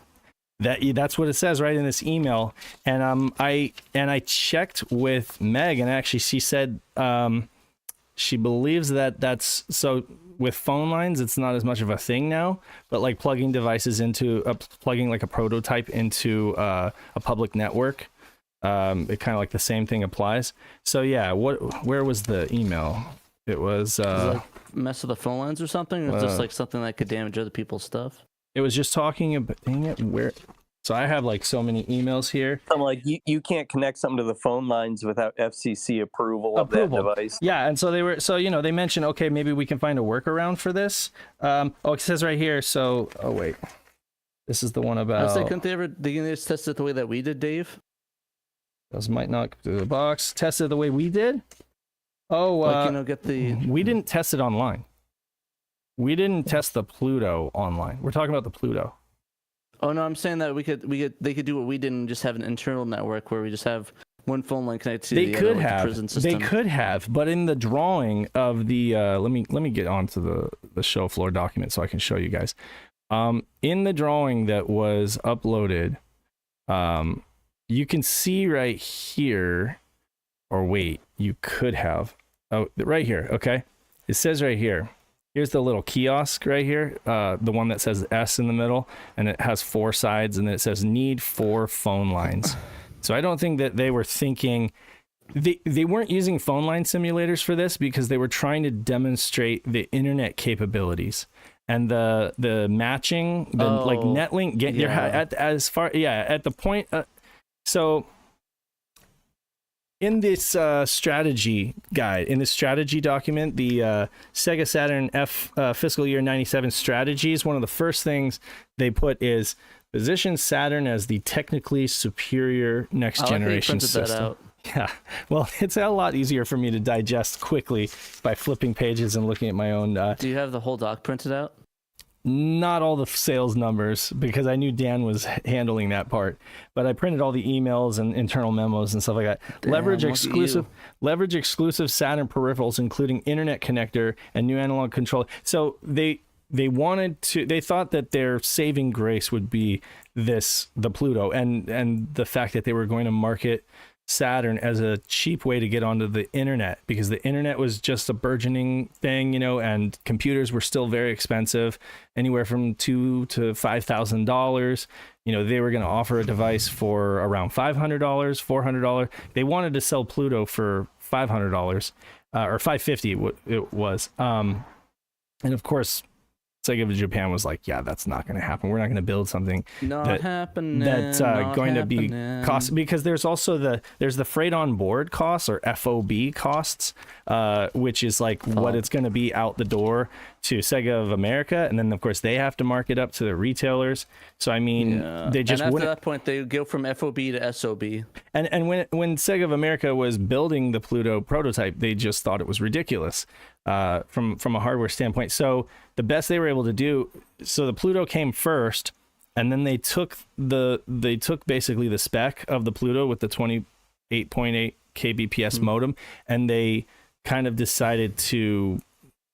That's what it says right in this email. And I checked with Meg, and actually she said she believes that that's so with phone lines, it's not as much of a thing now, but like plugging devices into plugging like a prototype into a public network, it kind of like the same thing applies. So yeah, where was the email? It was like mess with the phone lines or something, or just like something that could damage other people's stuff. It was just talking about, dang it, where? So I have like so many emails here. I'm like, you can't connect something to the phone lines without FCC approval of that device. Yeah, and so you know, they mentioned, okay, maybe we can find a workaround for this. It says right here. So wait, this is the one about. I was like, couldn't they just test it the way that we did, Dave? Those might not go to the box. Test it the way we did. Oh, like, you know, get the. We didn't test it online. We didn't test the Pluto online. We're talking about the Pluto. Oh no, I'm saying that they could do what we did and just have an internal network where we just have one phone line connected to the prison system. They could have, but in the drawing of the let me get onto the show floor document so I can show you guys. In the drawing that was uploaded, you can see right here, or wait, you could have, oh, right here, okay? It says right here, here's the little kiosk right here, the one that says S in the middle, and it has 4 sides, and then it says need 4 phone lines. So I don't think that they were thinking, they weren't using phone line simulators for this because they were trying to demonstrate the internet capabilities. And the matching, like Netlink, at the point. So in this strategy guide, in this strategy document, the Sega Saturn fiscal year 97 strategies, one of the first things they put is position Saturn as the technically superior next generation system. Yeah, well, it's a lot easier for me to digest quickly by flipping pages and looking at my own. Do you have the whole doc printed out? Not all the sales numbers, because I knew Dan was handling that part. But I printed all the emails and internal memos and stuff like that. Damn, leverage exclusive Saturn peripherals, including internet connector and new analog control. So they thought that their saving grace would be the Pluto, and the fact that they were going to market Saturn as a cheap way to get onto the internet, because the internet was just a burgeoning thing, and computers were still very expensive, anywhere from $2,000 to $5,000. They were going to offer a device for around $500, $400. They wanted to sell Pluto for $500, or $550 it was. And of course, Sega of Japan was like, yeah, that's not going to happen. We're not going to build something that's going to be cost, because there's also there's the freight on board costs, or FOB costs, which is like what it's going to be out the door to Sega of America, and then of course they have to mark it up to the retailers. So I mean, they just and after that point they go from FOB to SOB. And when Sega of America was building the Pluto prototype, they just thought it was ridiculous from a hardware standpoint. So the best they were able to do, so the Pluto came first, and then they took basically the spec of the Pluto with the 28.8 kbps modem, and they kind of decided to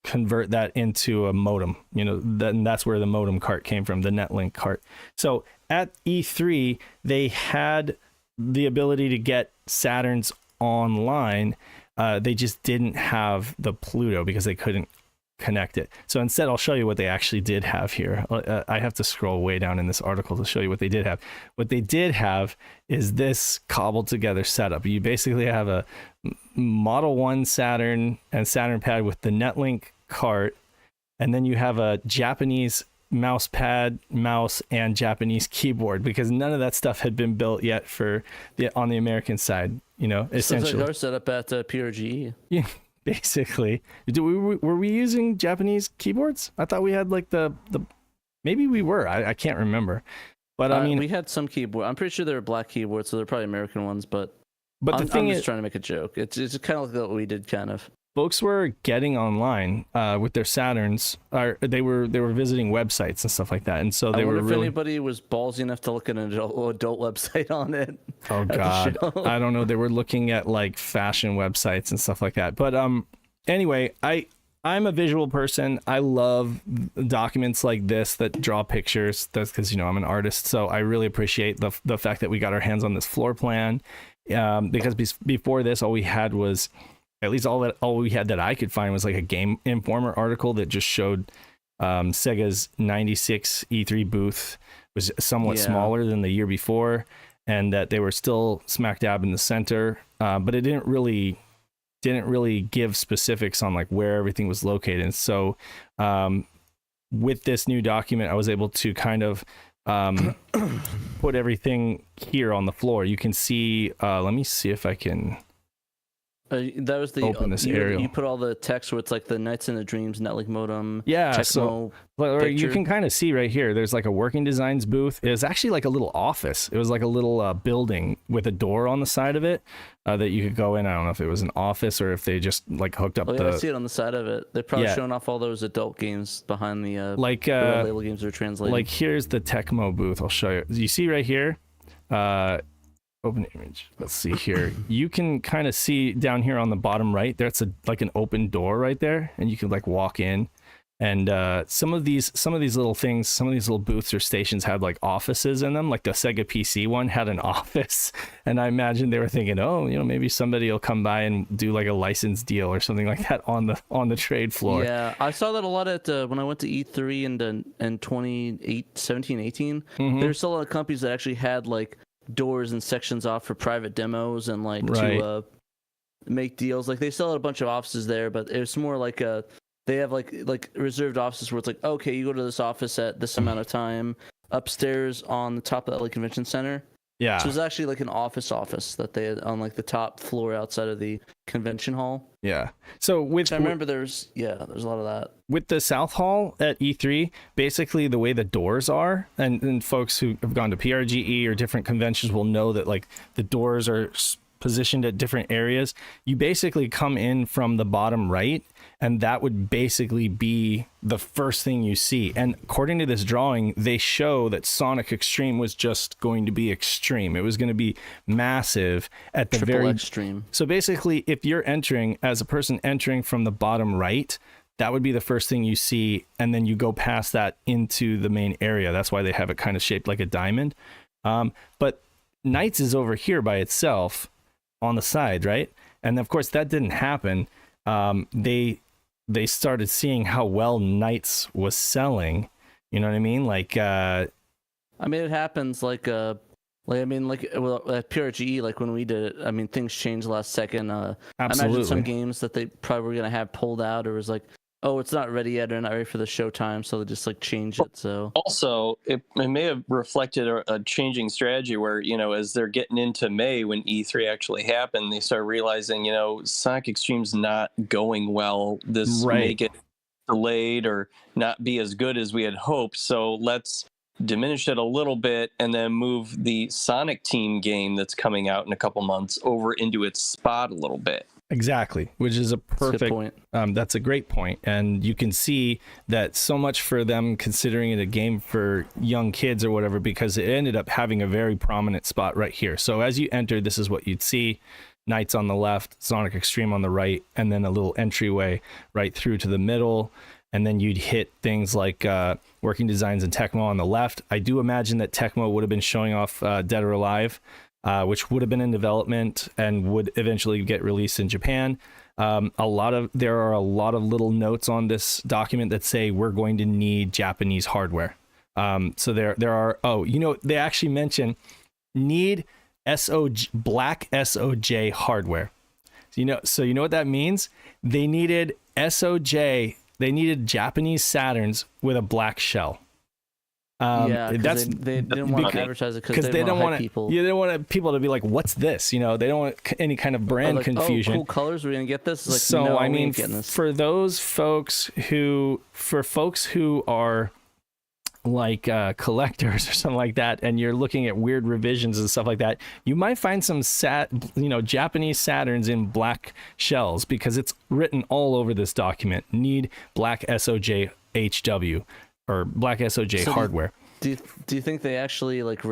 convert that into a modem. Then that's where the modem cart came from, the Netlink cart. So at E3, they had the ability to get Saturns online. They just didn't have the Pluto because they couldn't connect it. So instead, I'll show you what they actually did have here. I have to scroll way down in this article to show you what they did have. What they did have is this cobbled together setup. You basically have a Model 1 Saturn and Saturn pad with the Netlink cart, and then you have a Japanese mouse pad, mouse, and Japanese keyboard, because none of that stuff had been built yet on the American side, essentially. So like our setup at PRGE. Yeah. Basically, were we using Japanese keyboards? I thought we had like the maybe we were. I can't remember, but I mean, we had some keyboard. I'm pretty sure they were black keyboards, so they're probably American ones. But the thing I'm is, just trying to make a joke. It's kind of like what we did, kind of. Folks were getting online with their Saturns. They were visiting websites and stuff like that, and so they were. If anybody was ballsy enough to look at an adult website on it. Oh God, I don't know. They were looking at like fashion websites and stuff like that. But anyway, I'm a visual person. I love documents like this that draw pictures. That's because I'm an artist, so I really appreciate the fact that we got our hands on this floor plan. Because before this, all we had was. At least all we had that I could find was like a Game Informer article that just showed Sega's 96 E3 booth was somewhat smaller than the year before, and that they were still smack dab in the center, but it didn't really give specifics on like where everything was located. And so with this new document, I was able to kind of put everything here on the floor. You can see, let me see if I can that was the open this aerial. You put all the text where it's like the Nights and the Dreams Netlink modem. Yeah, so you can kind of see right here. There's like a Working Designs booth. It was actually like a little office. It was like a little building with a door on the side of it that you could go in. I don't know if it was an office or if they just like hooked up. I see it on the side of it. They're probably showing off all those adult games behind the label games they're translating. Like here's the Tecmo booth. I'll show you. You see right here. Open image. Let's see here. You can kind of see down here on the bottom right. There's like an open door right there, and you can like walk in, And some of these little things, some of these little booths or stations had like offices in them. Like the Sega PC one had an office, and I imagine they were thinking, oh, maybe somebody will come by and do like a license deal or something like that on the trade floor. Yeah, I saw that a lot at when I went to E3 in 2017, 18. There's still a lot of companies that actually had like doors and sections off for private demos and like to make deals. Like they still had a bunch of offices there, but it was more like they have like reserved offices where it's like, okay, you go to this office at this amount of time upstairs on the top of that like convention center. Yeah. So it was actually like an office that they had on like the top floor outside of the convention hall. Yeah. So I remember there's a lot of that. With the South Hall at E3, basically the way the doors are, and folks who have gone to PRGE or different conventions will know that like the doors are positioned at different areas. You basically come in from the bottom right, and that would basically be the first thing you see. And according to this drawing, they show that Sonic Extreme was just going to be extreme. It was going to be massive at the Triple very extreme. So basically, if you're entering as a person entering from the bottom right, that would be the first thing you see, and then you go past that into the main area. That's why they have it kind of shaped like a diamond. But Knights is over here by itself on the side, right? And of course that didn't happen. They started seeing how well Knights was selling. You know what I mean? Like I mean, it happens like at PRGE, like when we did it, I mean, things changed last second. I imagine some games that they probably were gonna have pulled out, or was like, oh, it's not ready yet, or not ready for the showtime, so they just like change it. So also, it may have reflected a changing strategy where, as they're getting into May when E3 actually happened, they start realizing, Sonic Extreme's not going well. This may get delayed or not be as good as we had hoped. So let's diminish it a little bit and then move the Sonic Team game that's coming out in a couple months over into its spot a little bit. Exactly, which is a perfect point. That's a great point. And you can see that so much for them considering it a game for young kids or whatever, because it ended up having a very prominent spot right here. So as you enter, this is what you'd see. Knights on the left, Sonic Extreme on the right, and then a little entryway right through to the middle. And then you'd hit things like Working Designs and Tecmo on the left. I do imagine that Tecmo would have been showing off Dead or Alive, which would have been in development and would eventually get released in Japan. There are a lot of little notes on this document that say we're going to need Japanese hardware. So there are, they actually mention need black SOJ hardware. So you know what that means? They needed SOJ. They needed Japanese Saturns with a black shell. They didn't want to advertise it because they don't want people. Yeah, they don't want people to be like, "What's this?" They don't want any kind of brand confusion. Oh, cool colors. We're gonna get this. Like, so no, I mean, for folks who are like collectors or something like that, and you're looking at weird revisions and stuff like that, you might find some Japanese Saturns in black shells, because it's written all over this document. Need black SOJ HW. Or black SOJ hardware. Do you think they actually took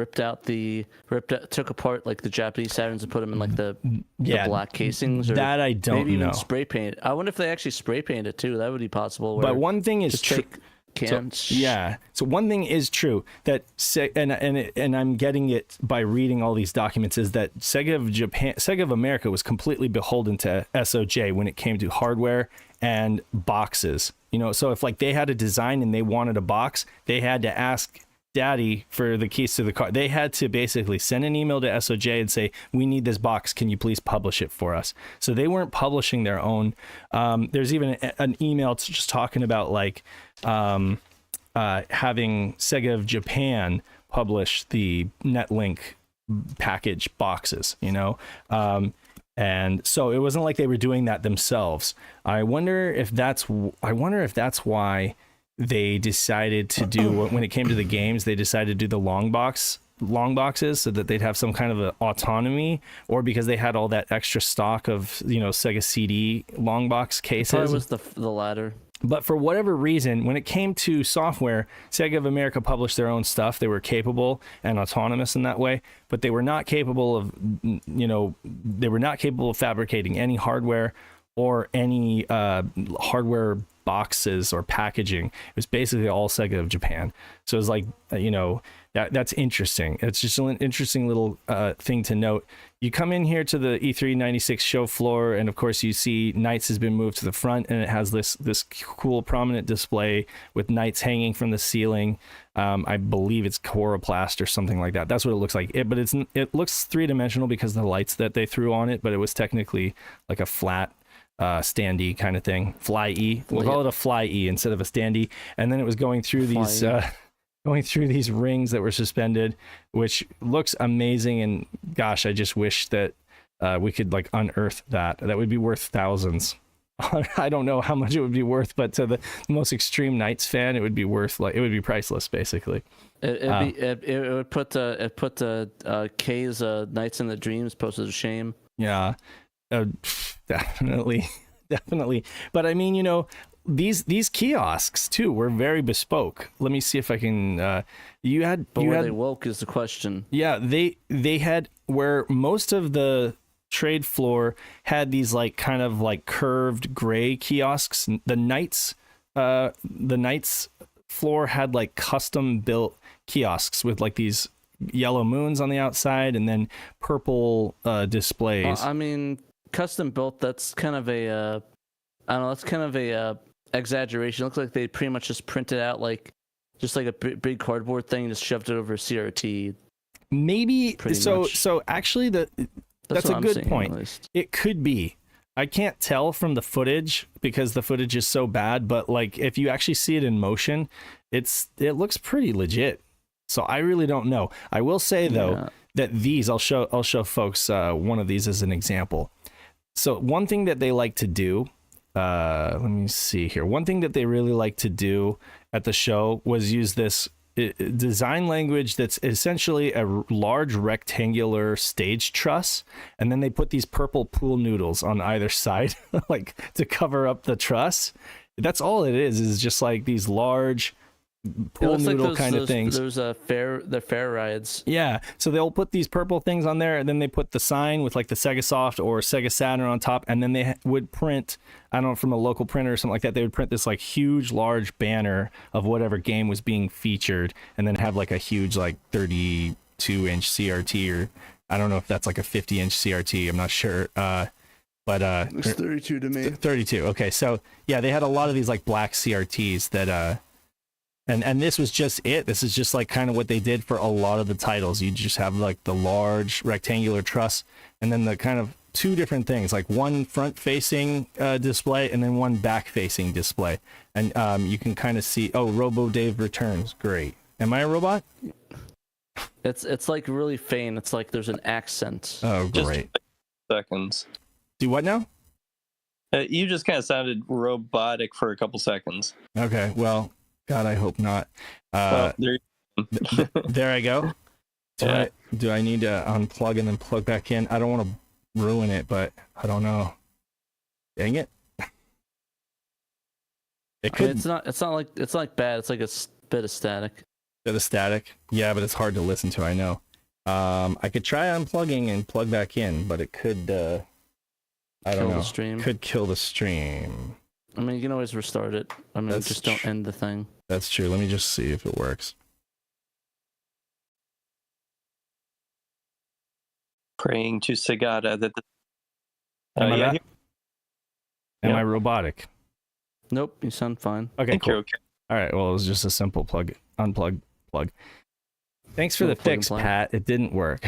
apart like the Japanese Saturns and put them in like the black casings? Or that I don't maybe know. Even spray paint. I wonder if they actually spray paint it too. That would be possible. But one thing is true. So one thing is true that and I'm getting it by reading all these documents, is that Sega of America was completely beholden to SOJ when it came to hardware and boxes. So if like they had a design and they wanted a box, they had to ask Daddy for the keys to the car. They had to basically send an email to SOJ and say, we need this box. Can you please publish it for us? So they weren't publishing their own. There's even an email just talking about like having Sega of Japan publish the Netlink package boxes, and so it wasn't like they were doing that themselves. I wonder if that's why they decided to do, when it came to the games, they decided to do the long boxes so that they'd have some kind of autonomy, or because they had all that extra stock of Sega CD long box cases. Probably was the latter. But for whatever reason, when it came to software, Sega of America published their own stuff. They were capable and autonomous in that way, but they were not capable of, fabricating any hardware or any hardware boxes or packaging. It was basically all Sega of Japan. So it was like, that's interesting. It's just an interesting little thing to note. You come in here to the E3 96 show floor, and of course you see Knights has been moved to the front, and it has this cool prominent display with Knights hanging from the ceiling. I believe it's Coroplast or something like that. That's what it looks like. But it looks three-dimensional because of the lights that they threw on it, but it was technically like a flat standee kind of thing. Fly-E. We'll call it a Fly-E instead of a standee. And then it was going through these rings that were suspended, which looks amazing. And gosh, I just wish that we could like unearth that. That would be worth thousands. I don't know how much it would be worth, but to the most extreme Knights fan, it would be worth, like, it would be priceless, basically. It would put K's Knights in the Dreams poster to shame. Yeah, definitely. But I mean, these kiosks too were very bespoke. Let me see if I can. Were they woke is the question. Yeah, they had, where most of the trade floor had these like kind of like curved gray kiosks. The Knights floor had like custom built kiosks with like these yellow moons on the outside and then purple displays. I mean, custom built, that's kind of a exaggeration. It looks like they pretty much just printed out like just like a big cardboard thing and just shoved it over CRT. Maybe so actually that's a good point. It could be. I can't tell from the footage because the footage is so bad, but like if you actually see it in motion, it looks pretty legit. So I really don't know. I will say though that these, I'll show folks one of these as an example. So one thing that they like to do, let me see here. One thing that they really like to do at the show was use this design language that's essentially a large rectangular stage truss, and then they put these purple pool noodles on either side like to cover up the truss. That's all it is just like these large pool noodle kind of things. There's the fair rides. Yeah, so they'll put these purple things on there, and then they put the sign with like the Sega Soft or Sega Saturn on top, and then they would print, I don't know, from a local printer or something like that, they would print this like huge large banner of whatever game was being featured, and then have like a huge like 32-inch CRT, or I don't know if that's like a 50-inch CRT, I'm not sure, but it's 32 to me. 32. Okay, so yeah, they had a lot of these like black CRTs that and this was just it. This is just like kind of what they did for a lot of the titles. You just have like the large rectangular truss, and then the kind of two different things, like one front-facing display and then one back-facing display. And you can kind of see, RoboDave returns. Great. Am I a robot? It's like really faint. It's like there's an accent. Oh, great. Just seconds. Do what now? You just kind of sounded robotic for a couple seconds. Okay, well, God, I hope not. There I go. Do I need to unplug and then plug back in? I don't want to ruin it, but I don't know. Dang it. It could. It's not like bad. It's like a bit of static. Bit of static. Yeah, but it's hard to listen to. I know. I could try unplugging and plug back in, but it could. I don't know. The stream. Could kill the stream. I mean, you can always restart it. I mean, just don't end the thing. That's true. Let me just see if it works. Praying to Sagata that Am I robotic? Nope, you sound fine. Okay, cool. Okay. All right, well, it was just a simple unplug, plug. Thanks for the fix, Pat. It didn't work.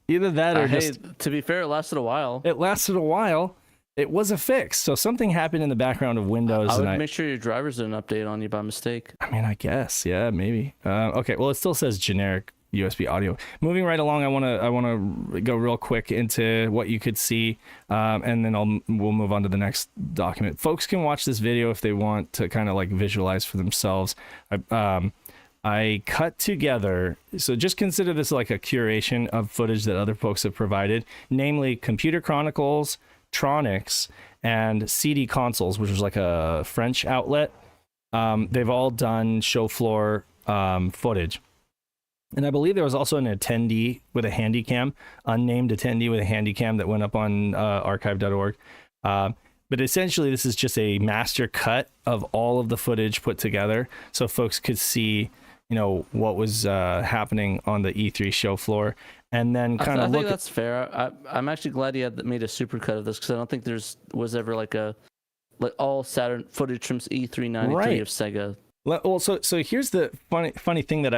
Either that or hey, to be fair, it lasted a while. It lasted a while. It was a fix, so something happened in the background of Windows. I would make sure your drivers didn't update on you by mistake. I mean, I guess, yeah, maybe. Okay, well, it still says generic USB audio. Moving right along, I want to go real quick into what you could see, and then we'll move on to the next document. Folks can watch this video if they want to kind of like visualize for themselves. I cut together, so just consider this like a curation of footage that other folks have provided, namely Computer Chronicles, Tronics, and CD Consoles, which was like a French outlet. They've all done show floor footage. And I believe there was also an attendee with a handy cam, unnamed attendee with a handy cam that went up on archive.org. But But essentially, this is just a master cut of all of the footage put together, so folks could see, what was happening on the E3 show floor, and then kind of look. I think that's fair. I'm actually glad you made a supercut of this, because I don't think was ever like all Saturn footage from E3 93 of Sega. Well, so here's the funny thing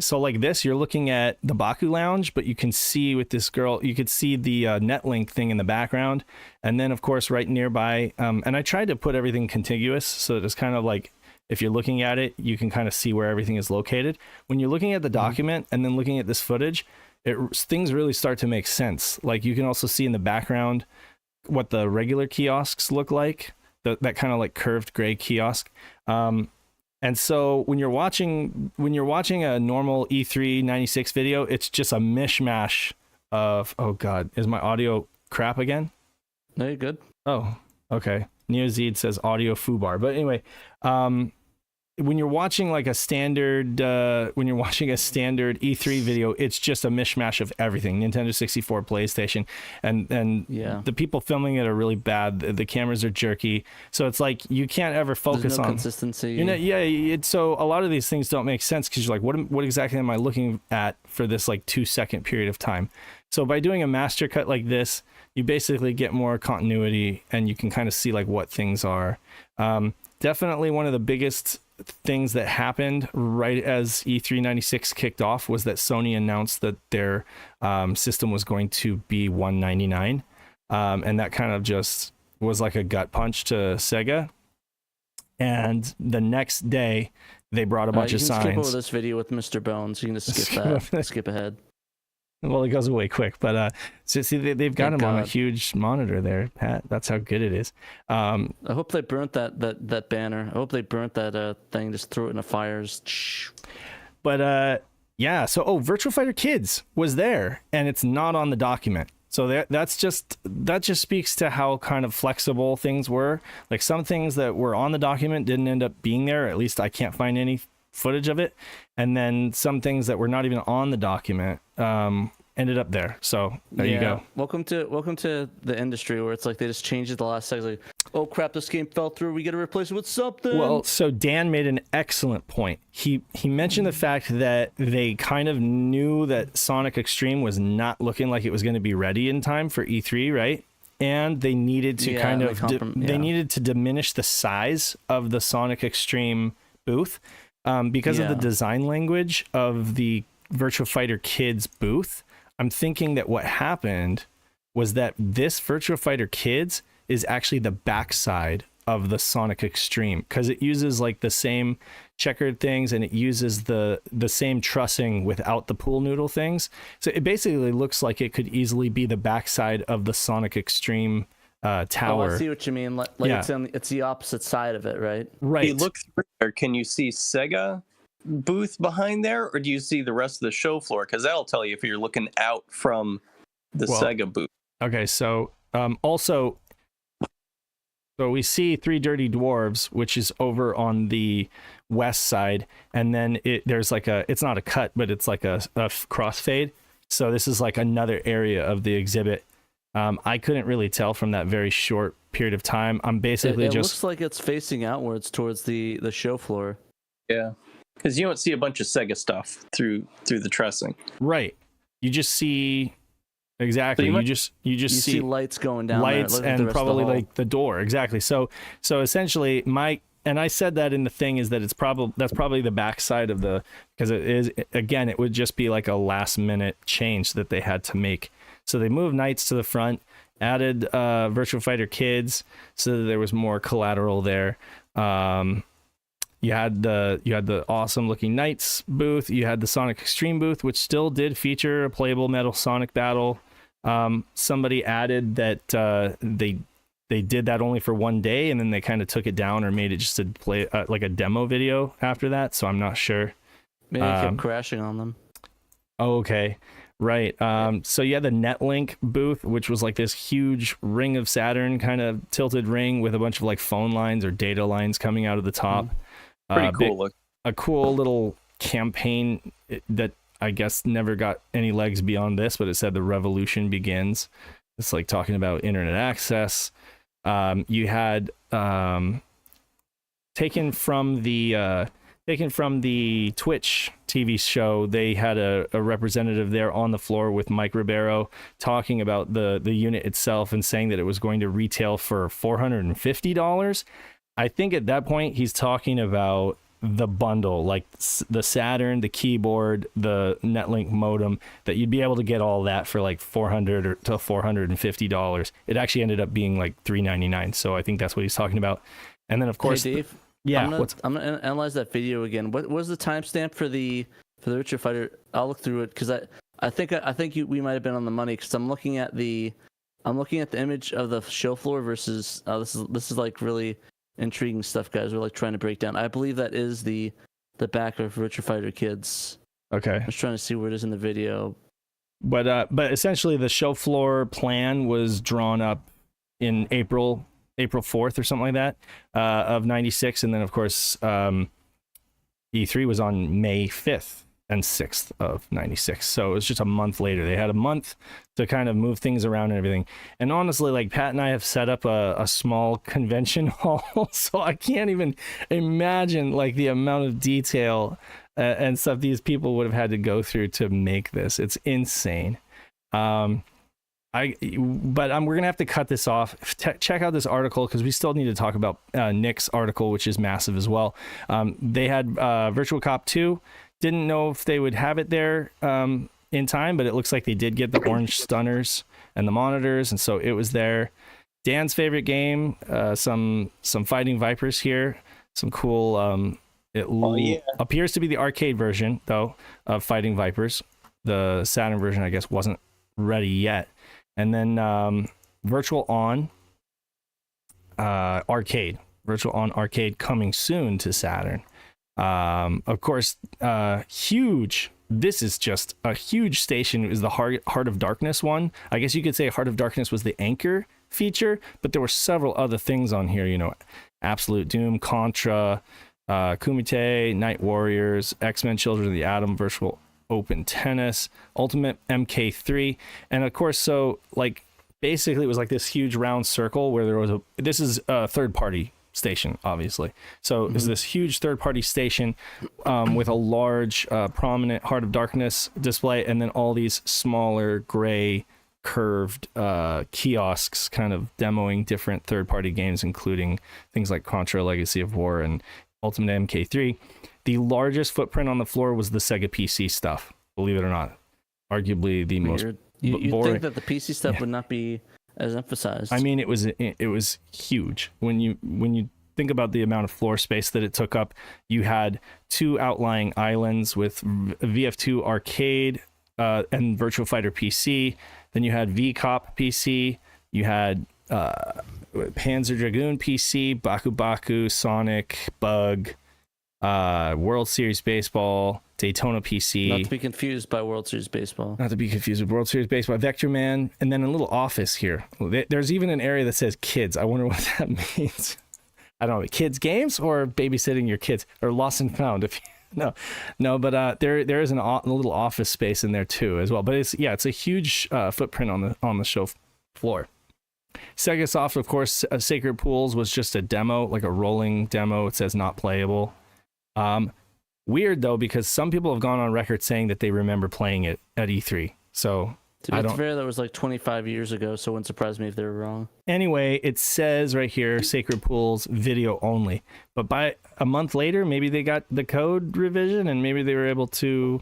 so like this, you're looking at the Baku Lounge, but you can see with this girl, you could see the Netlink thing in the background, and then of course right nearby. And I tried to put everything contiguous, so that it's kind of like if you're looking at it, you can kind of see where everything is located. When you're looking at the document and then looking at this footage, things really start to make sense. Like you can also see in the background what the regular kiosks look like, that kind of like curved gray kiosk. And so when you're watching a normal E3 96 video, it's just a mishmash of, oh God, is my audio crap again? No, you're good. Oh, okay. NeoZed says audio foobar. But anyway, when you're watching like a standard E3 video, it's just a mishmash of everything. Nintendo 64, PlayStation, and the people filming it are really bad. The cameras are jerky, so it's like you can't ever focus on consistency. So a lot of these things don't make sense because you're like, what exactly am I looking at for this like 2-second period of time? So by doing a master cut like this, you basically get more continuity, and you can kind of see like what things are. Definitely one of the biggest things that happened right as E3 96 kicked off was that Sony announced that their system was going to be $199, and that kind of just was like a gut punch to Sega. And the next day, they brought a bunch of signs. You can skip over this video with Mr. Bones. You can just skip ahead. Well, it goes away quick, but so see, they've got him on a huge monitor there, Pat. That's how good it is. I hope they burnt that banner. I hope they burnt that thing. Just threw it in the fires. But yeah. So Virtua Fighter Kids was there, and it's not on the document. So that just speaks to how kind of flexible things were. Like some things that were on the document didn't end up being there. At least I can't find any footage of it, and then some things that were not even on the document ended up there. So there you go. Welcome to the industry where it's like they just changed it the last second. Like, oh crap, this game fell through. We got to replace it with something. Well, so Dan made an excellent point. He mentioned the fact that they kind of knew that Sonic Extreme was not looking like it was going to be ready in time for E3, right? And they needed to they needed to diminish the size of the Sonic Extreme booth. Because of the design language of the Virtua Fighter Kids booth, I'm thinking that what happened was that this Virtua Fighter Kids is actually the backside of the Sonic Extreme, because it uses like the same checkered things, and it uses the same trussing without the pool noodle things. So it basically looks like it could easily be the backside of the Sonic Extreme tower. Oh, I see what you mean. Like it's the opposite side of it, right? Right. You look through there, can you see Sega booth behind there, or do you see the rest of the show floor? Because that'll tell you if you're looking out from the Sega booth. Okay, so also, so we see Three Dirty Dwarves, which is over on the west side, and then there's like it's not a cut, but it's like a crossfade. So this is like another area of the exhibit. I couldn't really tell from that very short period of time. I'm basically it looks like it's facing outwards towards the show floor. Yeah, because you don't see a bunch of Sega stuff through the trussing. Right. You just see exactly. So you just see lights going down. Lights there, and probably like the door. Exactly. So essentially and I said that in the thing is that that's probably the backside of because it is, again, it would just be like a last minute change that they had to make. So they moved Knights to the front, added Virtua Fighter Kids, so that there was more collateral there. You had the awesome looking Knights booth. You had the Sonic Extreme booth, which still did feature a playable Metal Sonic battle. Somebody added that they did that only for one day, and then they kind of took it down or made it just to play like a demo video after that. So I'm not sure. Maybe it kept crashing on them. Oh, okay. Right. So yeah, the Netlink booth, which was like this huge ring of Saturn kind of tilted ring with a bunch of like phone lines or data lines coming out of the top. Pretty cool look. A cool little campaign that I guess never got any legs beyond this, but it said the revolution begins. It's like talking about internet access. You had taken from the Twitch TV show. They had a representative there on the floor with Mike Ribeiro talking about the unit itself and saying that it was going to retail for $450. I think at that point he's talking about the bundle, like the Saturn, the keyboard, the Netlink modem, that you'd be able to get all that for like $400 to $450. It actually ended up being like $399. So I think that's what he's talking about. And then of course, hey Dave, yeah, I'm gonna analyze that video again. What was the timestamp for the Richard Fighter? I'll look through it because I think we might have been on the money because I'm looking at the image of the show floor versus this is like really intriguing stuff, guys. We're like trying to break down. I believe that is the back of Richard Fighter Kids. Okay. I was trying to see where it is in the video. But essentially the show floor plan was drawn up in April 4th or something like that of 96, and then of course E3 was on May 5th and 6th of 96. So it was just a month later. They had a month to kind of move things around and everything. And honestly, like Pat and I have set up a small convention hall, so I can't even imagine like the amount of detail and stuff these people would have had to go through to make this. It's insane. We're gonna have to cut this off. Check out this article because we still need to talk about Nick's article, which is massive as well. They had Virtual Cop 2. Didn't know if they would have it there in time, but it looks like they did get the orange stunners and the monitors, and so it was there. Dan's favorite game, some Fighting Vipers here, some cool. Appears to be the arcade version though of Fighting Vipers. The Saturn version, I guess, wasn't ready yet. And then Virtual On Arcade, Virtual On Arcade coming soon to Saturn. Of course, huge. This is just a huge station. It was the Heart of Darkness one. I guess you could say Heart of Darkness was the anchor feature, but there were several other things on here. You know, Absolute Doom, Contra, Kumite, Night Warriors, X-Men: Children of the Atom, Virtual Open Tennis, Ultimate MK3, and of course, so like basically it was like this huge round circle where there was this is a third-party station, obviously. So it's this huge third-party station with a large prominent Heart of Darkness display, and then all these smaller gray curved kiosks kind of demoing different third-party games, including things like Contra, Legacy of War, and Ultimate MK3. The largest footprint on the floor was the Sega PC stuff, believe it or not. Arguably the most you'd boring. think that the PC stuff would not be as emphasized. I mean, it was huge. When you think about the amount of floor space that it took up, you had two outlying islands with VF2 Arcade and Virtua Fighter PC. Then you had VCOP PC. You had Panzer Dragoon PC, Baku Baku, Sonic, Bug, World Series Baseball, Daytona PC. Not to be confused by World Series Baseball. Not to be confused with World Series Baseball. Vector Man, and then a little office here. There's even an area that says kids. I wonder what that means. I don't know, kids games or babysitting your kids or lost and found. If you, no, but there is a little office space in there too as well. But it's a huge footprint on the show floor. Sega Soft, of course, Sacred Pools was just a demo, like a rolling demo. It says not playable. Weird though, because some people have gone on record saying that they remember playing it at E3. So to be fair, that was like 25 years ago, so it wouldn't surprise me if they were wrong. Anyway, it says right here, Sacred Pools video only. But by a month later, maybe they got the code revision and maybe they were able to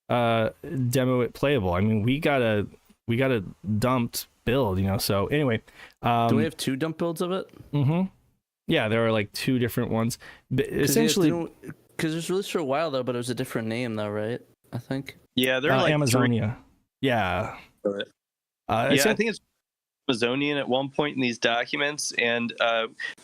demo it playable. I mean, we got a dumped build, you know. So anyway, do we have two dump builds of it? Mm-hmm. Yeah, there are like two different ones. Essentially, because it was released for a while though, but it was a different name though, right? I think. Yeah, they're like Amazonia. Yeah. I think it's Amazonian at one point in these documents, and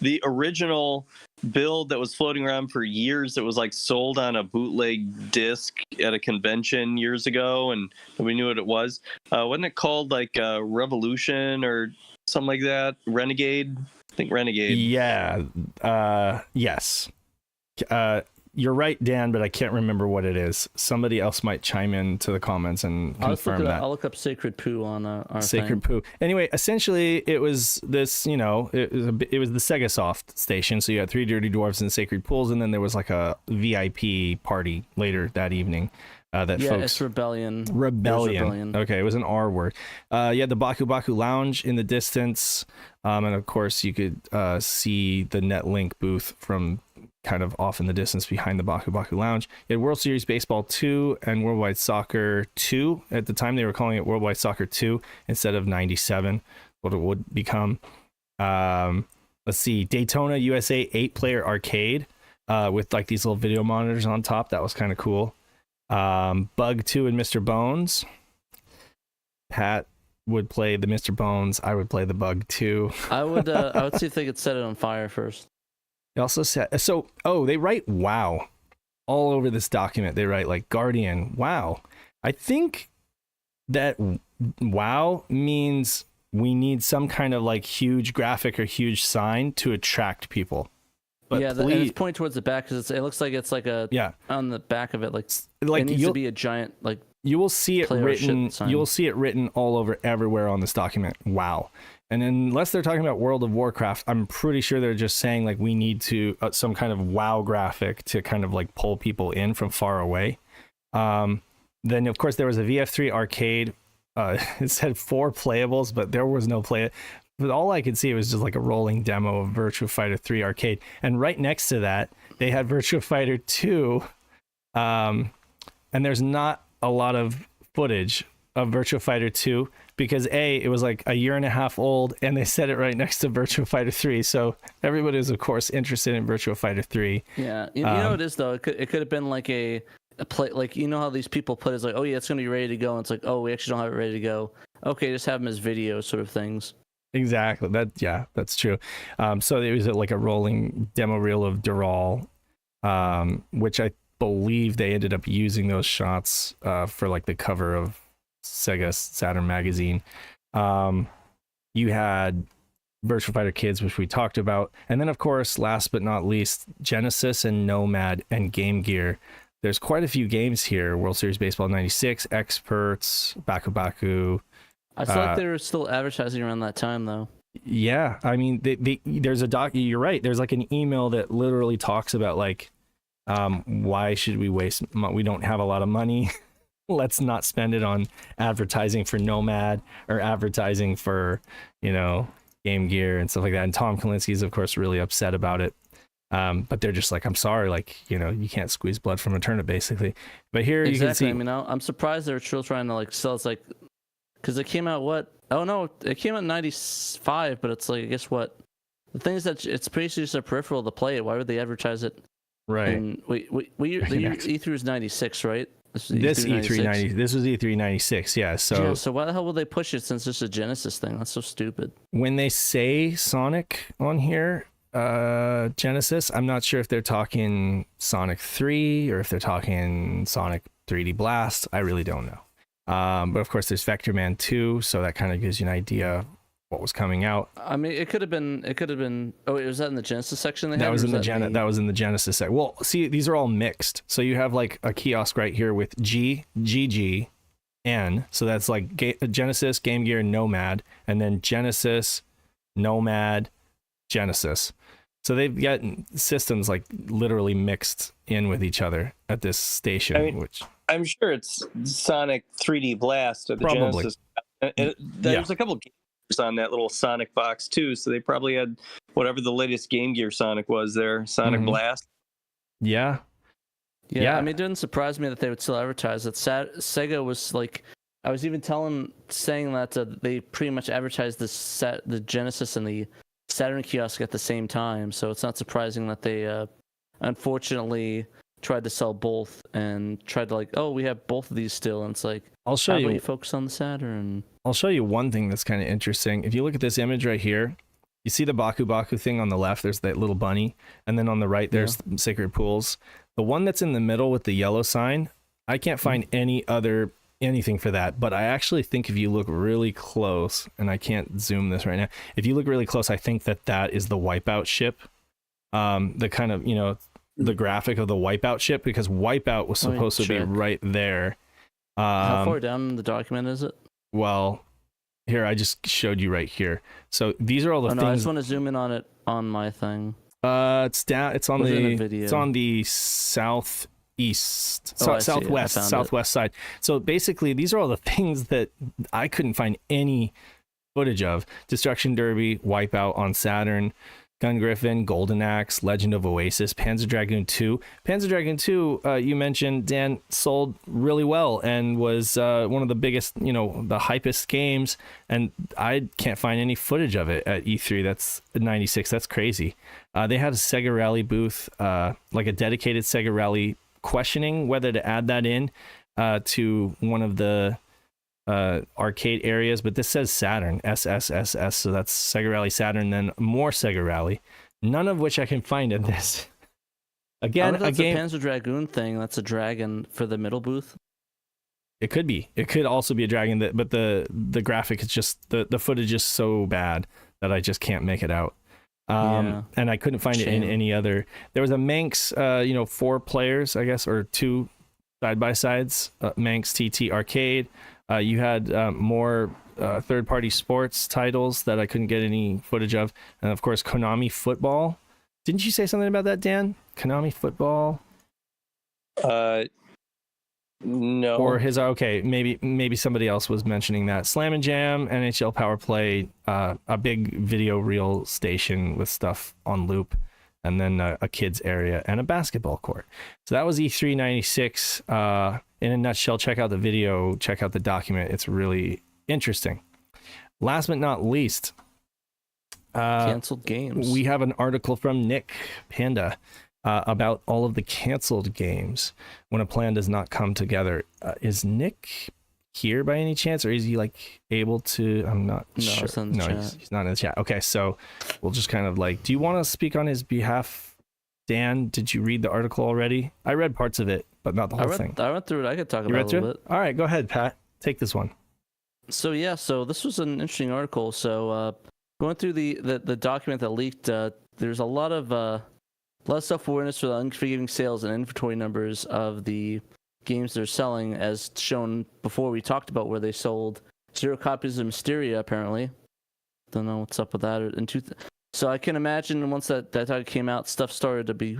the original build that was floating around for years that was like sold on a bootleg disc at a convention years ago, and we knew what it was. Wasn't it called like Revolution or something like that? Renegade? I think Renegade. Yeah. Yes. you're right, Dan, but I can't remember what it is. Somebody else might chime in to the comments and confirm that. I'll look up Sacred Poo on our Sacred Poo. Anyway, essentially, it was this, it was the Sega Soft station. So you had 3 Dirty Dwarfs and Sacred Pools, and then there was like a VIP party later that evening. It's Rebellion. Rebellion. Okay, it was an R word. You had the Baku Baku Lounge in the distance, and of course you could see the Netlink booth from kind of off in the distance behind the Baku Baku Lounge. You had World Series Baseball 2 and Worldwide Soccer 2. At the time, they were calling it Worldwide Soccer 2 instead of 97, what it would become. Let's see, Daytona USA 8-player arcade with like these little video monitors on top. That was kind of cool. Bug 2 and Mr. Bones. Pat would play the Mr. Bones. I would play the Bug 2. I would see if they could set it on fire first. They also said, they write WoW all over this document. They write like Guardian, WoW. I think that WoW means we need some kind of like huge graphic or huge sign to attract people. But and it's pointing towards the back because it looks like it's like on the back of it, like it needs to be a giant like. You will see it written. You will see it written all over everywhere on this document. WoW. And unless they're talking about World of Warcraft, I'm pretty sure they're just saying like we need to some kind of WoW graphic to kind of like pull people in from far away. Then of course there was a VF3 arcade. It said 4 playables, but there was no play. But all I could see was just like a rolling demo of Virtua Fighter 3 arcade, and right next to that they had Virtua Fighter 2. And there's not a lot of footage of Virtua Fighter 2 because it was like a year and a half old, and they set it right next to Virtua Fighter 3. So everybody is of course interested in Virtua Fighter 3. Yeah, you know what it is though. It could have been like a play, like how these people put it, it's like, oh yeah, it's gonna be ready to go, and it's like, oh, we actually don't have it ready to go. Okay, just have them as video sort of things. Exactly. That's true. So it was like a rolling demo reel of Dural, which I believe they ended up using those shots for like the cover of Sega Saturn magazine. You had Virtua Fighter Kids, which we talked about, and then of course, last but not least, Genesis and Nomad and Game Gear. There's quite a few games here: World Series Baseball '96, Experts, Baku Baku. I feel like they were still advertising around that time, though. Yeah, I mean, there's a doc. You're right. There's like an email that literally talks about like, why should we waste? We don't have a lot of money. Let's not spend it on advertising for Nomad or advertising for Game Gear and stuff like that. And Tom Kalinske is of course really upset about it. But they're just like, I'm sorry, like you can't squeeze blood from a turnip, basically. But here you can see. I mean, I'm surprised they're still trying to like sell. It's like. Because it came out it came out in 95, but it's like, I guess what? The thing is that it's basically just a peripheral to play it. Why would they advertise it? Right. And the year E3 was 96, right? This was E3 96, yeah. So why the hell would they push it since it's a Genesis thing? That's so stupid. When they say Sonic on here, Genesis, I'm not sure if they're talking Sonic 3 or if they're talking Sonic 3D Blast. I really don't know. But of course there's Vector Man 2, so that kind of gives you an idea of what was coming out. I mean, it could have been was that in the Genesis section that was in the Genesis section. Well, see, these are all mixed. So you have like a kiosk right here with GG, N, so that's like Genesis, Game Gear, Nomad, and then Genesis, Nomad, Genesis. So they've got systems like literally mixed in with each other at this station, which I'm sure it's Sonic 3D Blast or the probably. Genesis. There's a couple games on that little Sonic box too, so they probably had whatever the latest Game Gear Sonic was there, Sonic Blast. Yeah. I mean, it didn't surprise me that they would still advertise it. Sega was like, I was even saying that they pretty much advertised the Genesis and the Saturn kiosk at the same time, so it's not surprising that they unfortunately tried to sell both and tried to like, oh, we have both of these still, and it's like, I'll show you. Focus on the Saturn. I'll show you one thing that's kind of interesting. If you look at this image right here, you see the Baku Baku thing on the left. There's that little bunny, and then on the right there's Sacred Pools. The one that's in the middle with the yellow sign, I can't find anything for that, but I actually think if you look really close, and I can't zoom this right now, if you look really close, I think that is the Wipeout ship. The kind of the graphic of the Wipeout ship, because Wipeout was supposed to be right there. How far down in the document is it? Well, here, I just showed you right here. So these are all the things. I just want to zoom in on it on my thing. It's down. It's on the. Video? It's on the southeast, southwest side. So basically, these are all the things that I couldn't find any footage of. Destruction Derby, Wipeout on Saturn, Gun Griffin, Golden Axe, Legend of Oasis, Panzer Dragoon 2. Panzer Dragoon 2, you mentioned, Dan, sold really well and was one of the biggest, the hypest games. And I can't find any footage of it at E3. That's 96. That's crazy. They had a Sega Rally booth, like a dedicated Sega Rally, questioning whether to add that in to one of the arcade areas, but this says Saturn, SSSS, so that's Sega Rally Saturn, then more Sega Rally, none of which I can find in this. Again, that's a Panzer Dragoon thing. That's a dragon for the middle booth. It could be. It could also be a dragon, but the graphic is just the footage is so bad that I just can't make it out. And I couldn't find it in any other. There was a Manx, 4 players, I guess, or 2 side by sides, Manx TT Arcade. You had more third-party sports titles that I couldn't get any footage of. And, of course, Konami Football. Didn't you say something about that, Dan? Konami Football? No. Or okay, maybe somebody else was mentioning that. Slam and Jam, NHL Power Play, a big video reel station with stuff on loop, and then a kids area and a basketball court. So that was E3 96. In a nutshell, check out the video, check out the document. It's really interesting. Last but not least, canceled games. We have an article from Nick Panda about all of the canceled games when a plan does not come together. Is Nick here by any chance, or is he able to? I'm not sure. He's not in the chat. Okay, so we'll just kind of do you want to speak on his behalf, Dan? Did you read the article already? I read parts of it, but not the whole thing. I went through it. I could talk about it a little bit. All right, go ahead, Pat. Take this one. So this was an interesting article. So going through the document that leaked, there's a lot of self-awareness for the unforgiving sales and inventory numbers of the games they're selling, as shown before. We talked about where they sold 0 copies of Mysteria, apparently. Don't know what's up with that. So I can imagine once that title came out, stuff started to be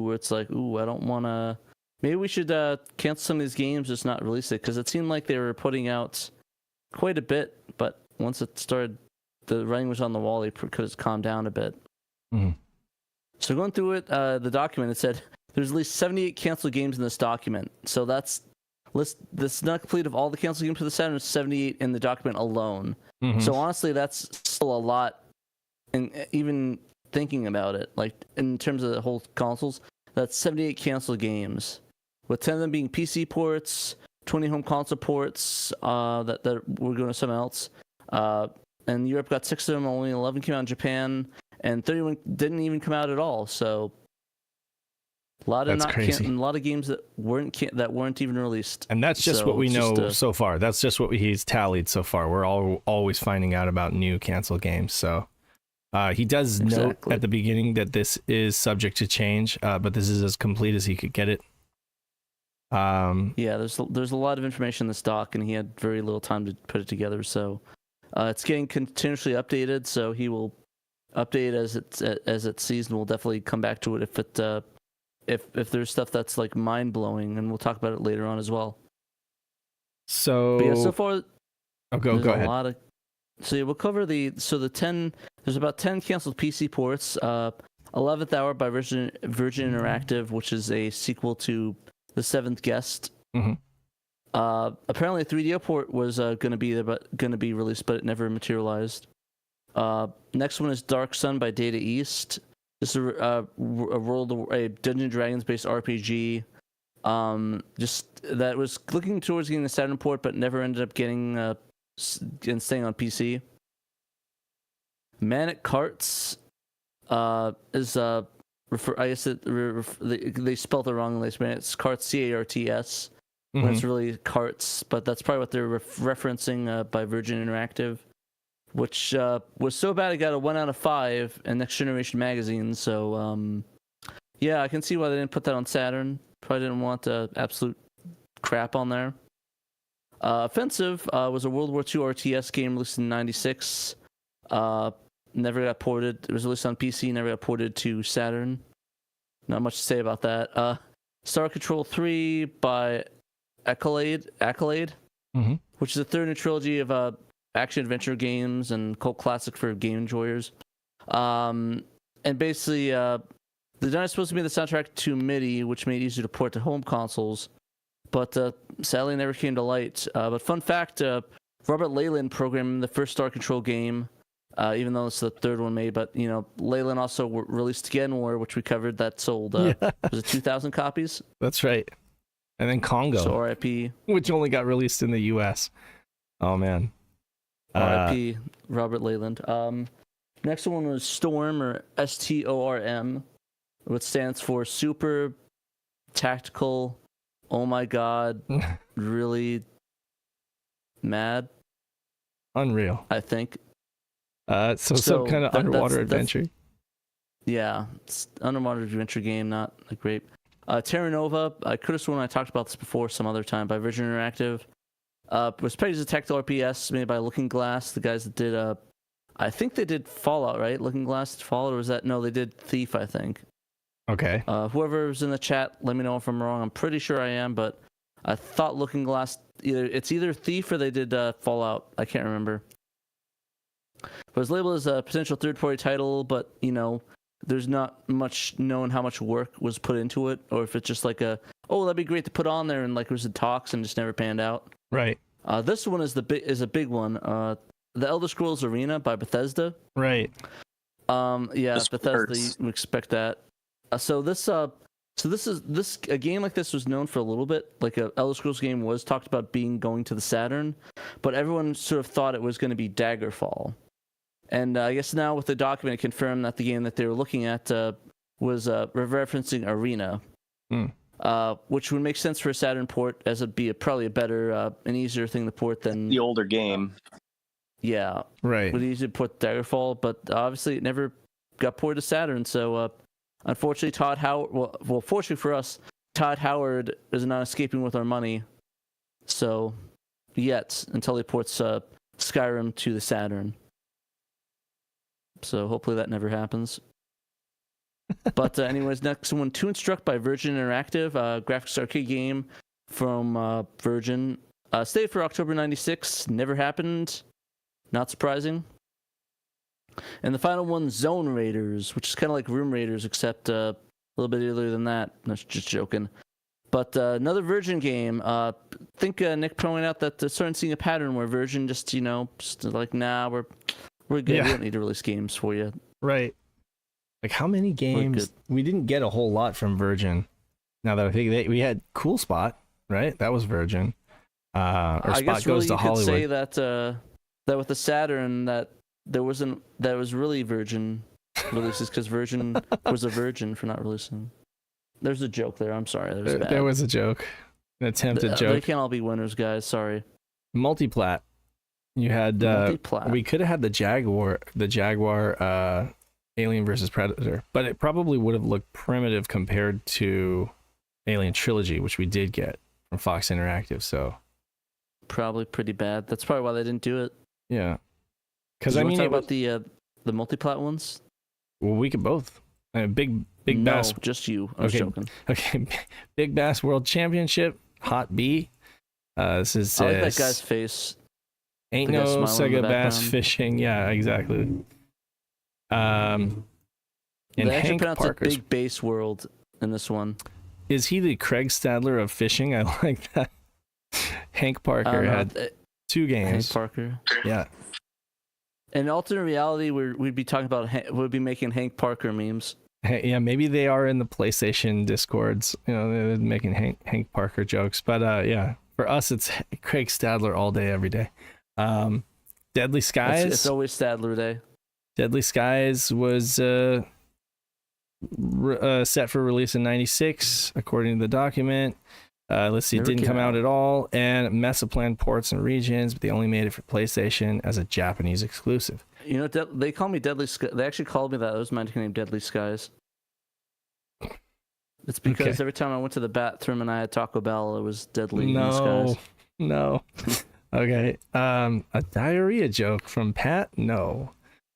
where it's like, ooh, I don't want to. Maybe we should cancel some of these games, just not release it, because it seemed like they were putting out quite a bit, but once it started, the writing was on the wall. They could have calmed down a bit. Mm-hmm. So going through it, the document, it said there's at least 78 canceled games in this document. So that's not complete of all the canceled games for the Saturn. 78 in the document alone. Mm-hmm. So honestly, that's still a lot. And even thinking about it, in terms of the whole consoles, that's 78 canceled games, with 10 of them being PC ports, 20 home console ports that were going to someone else. And Europe got 6 of them. Only 11 came out in Japan, and 31 didn't even come out at all. So a lot of a lot of games that weren't even released. And that's just what we know so far. That's just what he's tallied so far. We're always finding out about new canceled games. So he does note at the beginning that this is subject to change, but this is as complete as he could get it. There's a lot of information in this doc, and he had very little time to put it together. So it's getting continuously updated. So he will update as it sees, and we'll definitely come back to it if there's stuff that's mind blowing, and we'll talk about it later on as well. So so far, go ahead. We'll cover the 10. There's about 10 canceled PC ports. 11th Hour by Virgin Interactive, which is a sequel to The Seventh Guest. Mm-hmm. Apparently, a 3DO port was going to be released, but it never materialized. Next one is Dark Sun by Data East. This is a Dungeons & Dragons based RPG. Just that was looking towards getting the Saturn port, but never ended up getting and staying on PC. Manic Carts is I guess they spelled it wrong. It's Carts, CARTS, when it's really Carts, but that's probably what they're referencing by Virgin Interactive, which was so bad it got a 1 out of 5 in Next Generation magazine. So Yeah, I can see why they didn't put that on Saturn. Probably didn't want absolute crap on there. Offensive was a World War II RTS game released in '96. Never got ported. It was released on PC, never got ported to Saturn. Not much to say about that. Star Control 3 by Accolade, which is the third in a trilogy of action-adventure games and cult classic for game enjoyers. And basically, the design is supposed to be the soundtrack to MIDI, which made it easier to port to home consoles, but sadly never came to light. But fun fact, Robert Leyland programmed the first Star Control game, even though it's the third one made. But, you know, Leyland also released Again War, which we covered, that sold, was it 2,000 copies? That's right. And then Congo. So RIP. Which only got released in the US. Oh, man. RIP, Robert Leyland. Next one was Storm, or STORM, which stands for Super Tactical, oh my god, really mad. Unreal. I think. So some kind of underwater adventure. Yeah, it's underwater adventure game, not like great. Terra Nova, I could have sworn I talked about this before some other time, by Virgin Interactive. Was packaged as a tactical RPS made by Looking Glass, the guys that did, I think they did Fallout, right? Looking Glass did Fallout, or was that, no, they did Thief, I think. Okay. Whoever's in the chat, let me know if I'm wrong. I'm pretty sure I am, but I thought Looking Glass, it's either Thief or they did Fallout. I can't remember. But it was labeled as a potential third-party title, but, you know, there's not much known how much work was put into it, or if it's just like oh, that'd be great to put on there, and like it was in talks and just never panned out. Right. This one is a big one. The Elder Scrolls Arena by Bethesda. Right. Yeah, This Bethesda. hurts. You expect that. So a game like this was known for a little bit. Like a Elder Scrolls game was talked about going to the Saturn, but everyone sort of thought it was going to be Daggerfall. And I guess now with the document, it confirmed that the game that they were looking at was referencing Arena, which would make sense for a Saturn port, as it'd be probably a better and easier thing to port than The older game. Yeah, Right. would easy to put Daggerfall, but obviously it never got ported to Saturn. So unfortunately, Todd Howard. Well, fortunately for us, Todd Howard is not escaping with our money. So, yet until he ports Skyrim to the Saturn. So hopefully that never happens. But anyways, next one, Toonstruck by Virgin Interactive, graphics arcade game from Virgin. Stayed for October '96, never happened. Not surprising. And the final one, Zone Raiders, which is kind of like Room Raiders, except a little bit earlier than that. No, just joking. But another Virgin game. I think Nick pointed out that starting seeing a pattern where Virgin just like, nah, we're good. Yeah. We don't need to release games for you. Right. Like, how many games? We didn't get a whole lot from Virgin. Now that I think we had Cool Spot, right? That was Virgin. Or I Spot guess Goes really to you could say Hollywood. that with the Saturn that was really Virgin releases, because Virgin was a virgin for not releasing. There's a joke there. I'm sorry. There was a joke, an attempted They joke. can't all be winners, guys. Sorry. Multiplat. You had Multiplat. we could have had the Jaguar Alien versus Predator, but it probably would have looked primitive compared to Alien Trilogy, which we did get from Fox Interactive. So Probably pretty bad. That's probably why they didn't do it. yeah, because You I wanna mean, talk about the multiplat ones. well, we could both. Big No, Bass. just you. I was Okay. joking. Okay, Big Bass World Championship, Hot B. This is I like that guy's face. Ain't the guy no smiling in the Sega Bass background. Fishing. Yeah, exactly. And They actually Hank pronounced it Parker's. Big Base World in this one. Is he the Craig Stadler of fishing? I like that. Hank Parker had 2 Hank games. Parker. Yeah. In alternate reality, we'd be talking about we'd be making Hank Parker memes. Yeah, maybe they are in the PlayStation Discords. You know, they're making Hank Parker jokes. But yeah, for us, it's Craig Stadler all day, every day. Deadly Skies. It's always Stadler Day. Deadly Skies was set for release in '96, according to the document. Let's see, it Never didn't came come out out. at all. And Mesoplan ports and regions, but they only made it for PlayStation as a Japanese exclusive. You know, they call me Deadly Sky. They actually called me that. That was my nickname, Deadly Skies. It's because Okay. every time I went to the bathroom and I had Taco Bell, it was deadly in the No, skies. no. Okay. A diarrhea joke from Pat? No.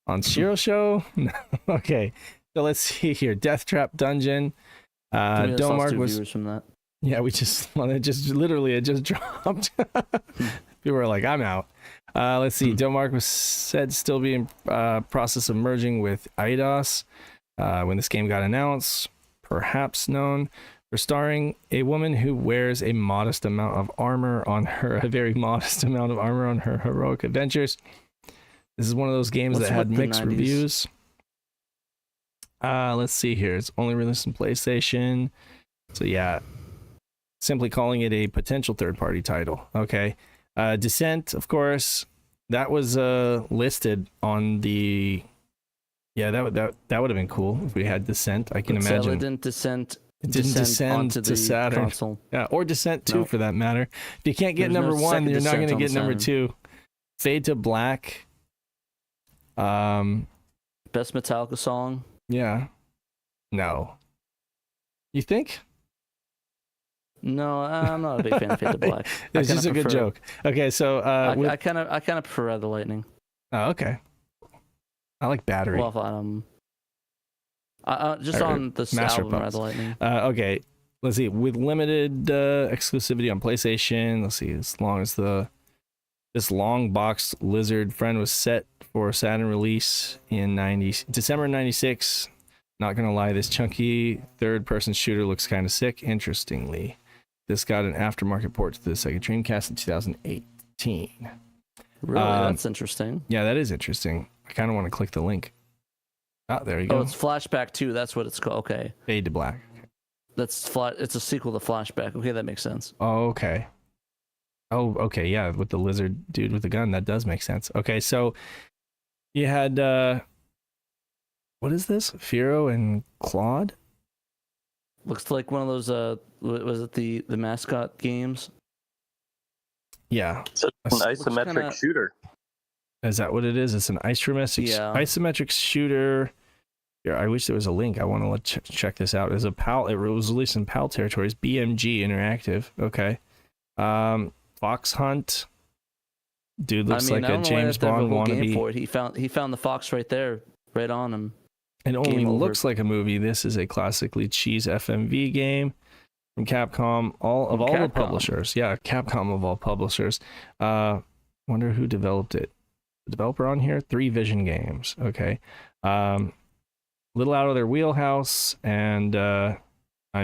On Shiro Show? No. Okay. So let's see here. Death Trap Dungeon. We just lost Domark 2 was. viewers from that. Yeah, we just. Well, it just dropped. People were like, I'm out. Let's see. Domark was said still be in process of merging with Eidos when this game got announced. Perhaps known for starring a woman who wears a very modest amount of armor on her heroic adventures. This is one of those games that had mixed reviews. Let's see here. It's only released on PlayStation. So yeah, simply calling it a potential third-party title. Okay. Descent, of course, that was listed on the. Yeah, that would have been cool if we had Descent. I can imagine. It didn't descend. It didn't descend onto to the Saturn. console. Yeah, or Descent 2 for that matter. If you can't get There's number no 1, second you're not going to Descent get on number Saturn. 2. Fade to Black. Best Metallica song. Yeah. No. You think? No, I'm not a big fan of Fade to Black. It's just a good joke. Okay, so I kind of prefer Ride the Lightning. Oh, okay. I like Battery. Well, just on this Master album, Ride Puppets. the Lightning. Okay, let's see. With limited exclusivity on PlayStation, let's see. As long as this long box lizard friend was set for Saturn release in December '96. Not gonna lie, this chunky third-person shooter looks kind of sick. Interestingly, this got an aftermarket port to the Sega Dreamcast in 2018. Really, that's interesting. Yeah, that is interesting. I kind of want to click the link. Oh, there you go. Oh, it's Flashback 2. That's what it's called. Okay. Fade to Black. It's a sequel to Flashback. Okay, that makes sense. Oh, okay. Oh, okay. Yeah, with the lizard dude with the gun, that does make sense. Okay, so you had what is this? Firo and Claude? Looks like one of those. Was it the mascot games? Yeah. It's an isometric shooter. Is that what it is? It's an isometric shooter. Here, I wish there was a link. I want to check this out. As a PAL, it was released in PAL territories. BMG Interactive. Okay. Fox Hunt. Dude looks like a James Bond wannabe. For it. He found the fox right there, right on him. It only looks like a movie. This is a classically cheese FMV game from Capcom. All the publishers. Yeah, Capcom of all publishers. Wonder who developed it. The developer on here, 3 Vision Games. Okay. Little out of their wheelhouse, and I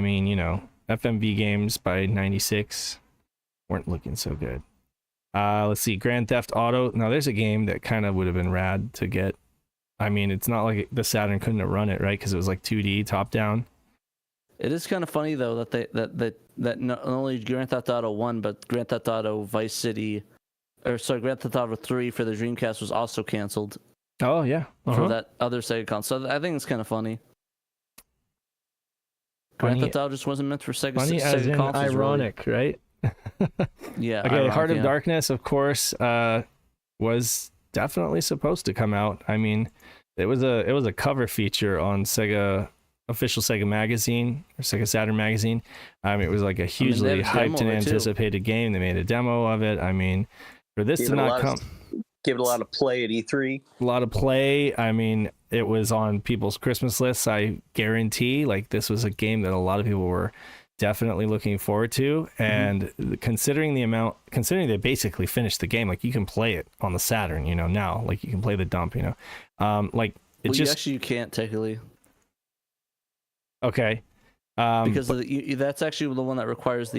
mean, you know, FMV games by '96 weren't looking so good. Let's see, Grand Theft Auto. Now, there's a game that kind of would have been rad to get. I mean, it's not like the Saturn couldn't have run it, right? Because it was like 2D top down. It is kind of funny though that not only Grand Theft Auto 1, but Grand Theft Auto Vice City, Grand Theft Auto 3 for the Dreamcast was also canceled. Oh yeah, for that other Sega console. So I think it's kind of funny. Grand Theft Auto just wasn't meant for Sega. Funny Sega as in consoles, ironic, really. right? Yeah. Okay, ironic, Heart of Darkness, of course, was definitely supposed to come out. I mean, it was a cover feature on Sega official Sega magazine or Sega Saturn magazine. It was like a hugely hyped and anticipated game. They made a demo of it. I mean, for this to not come. Give it a lot of play at E3. A lot of play. I mean, it was on people's Christmas lists. I guarantee, like, this was a game that a lot of people were definitely looking forward to. And considering they basically finished the game, like, you can play it on the Saturn, you know, now, like, you can play the dump, you know, like, it you can't technically. Okay. Because that's actually the one that requires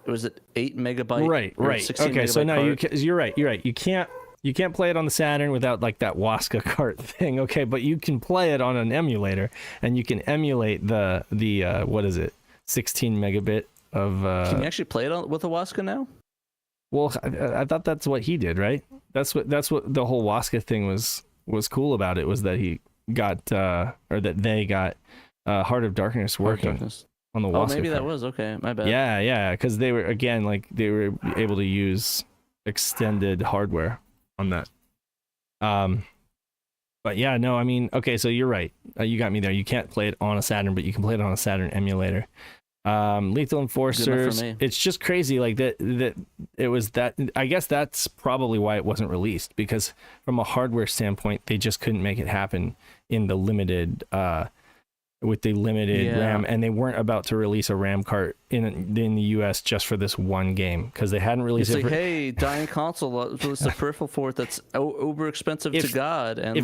was it 8 megabyte? Right. Okay, so now you're right. You can't play it on the Saturn without like that Waska cart thing, okay? But you can play it on an emulator, and you can emulate the what is it, 16 megabit of. Can you actually play it with a Waska now? Well, I thought that's what he did, right? That's what the whole Waska thing was cool about it, was that he got or that they got Heart of Darkness working on the Waska. Oh, maybe cart. that was okay. My bad. Yeah, because they were able to use extended hardware on that. But yeah, no, I mean, okay, so you're right. You got me there. You can't play it on a Saturn, but you can play it on a Saturn emulator. Lethal Enforcers. me. It's just crazy, like that it was that. I guess that's probably why it wasn't released, because from a hardware standpoint, they just couldn't make it happen in the limited with the limited RAM, and they weren't about to release a RAM cart in the US just for this one game, because they hadn't released It's it. like, hey, dying console, release a peripheral for it that's uber expensive to God, and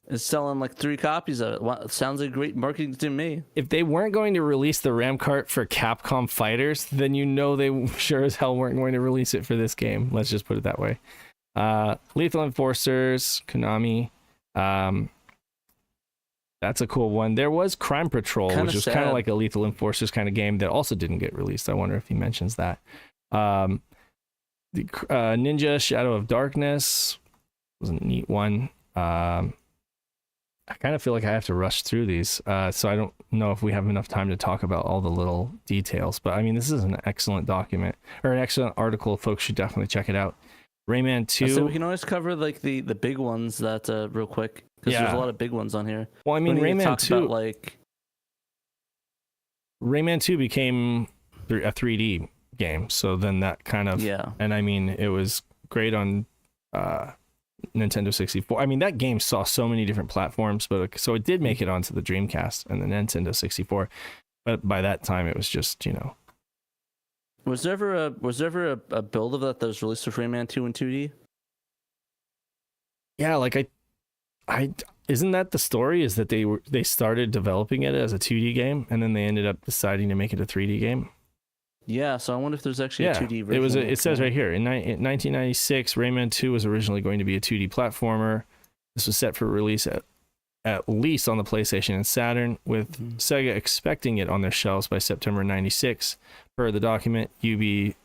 it's selling like 3 copies of it. Wow, it sounds like great marketing to me. If they weren't going to release the RAM cart for Capcom Fighters, then you know they sure as hell weren't going to release it for this game. Let's just put it that way. Lethal Enforcers, Konami. That's a cool one. There was Crime Patrol, which was kind of like a Lethal Enforcers kind of game that also didn't get released. I wonder if he mentions that. The Ninja Shadow of Darkness was a neat one. I kind of feel like I have to rush through these, so I don't know if we have enough time to talk about all the little details. But I mean, this is an excellent document, or an excellent article. Folks should definitely check it out. Rayman 2. So we can always cover like the big ones that real quick, because there's a lot of big ones on here. Well, I mean, Rayman 2 about, like Rayman 2 became a 3D game, so then that kind of and I mean, it was great on Nintendo 64. I mean, that game saw so many different platforms, but so it did make it onto the Dreamcast and the Nintendo 64. But by that time, it was just, you know. Was there ever a build of that was released with Rayman 2 in 2D? Yeah, like I isn't that the story? Is that they started developing it as a 2D game, and then they ended up deciding to make it a 3D game? Yeah, so I wonder if there's actually a 2D version. It says right here, in 1996, Rayman 2 was originally going to be a 2D platformer. This was set for release at least on the PlayStation and Saturn, with Sega expecting it on their shelves by September 96. Per the document, UB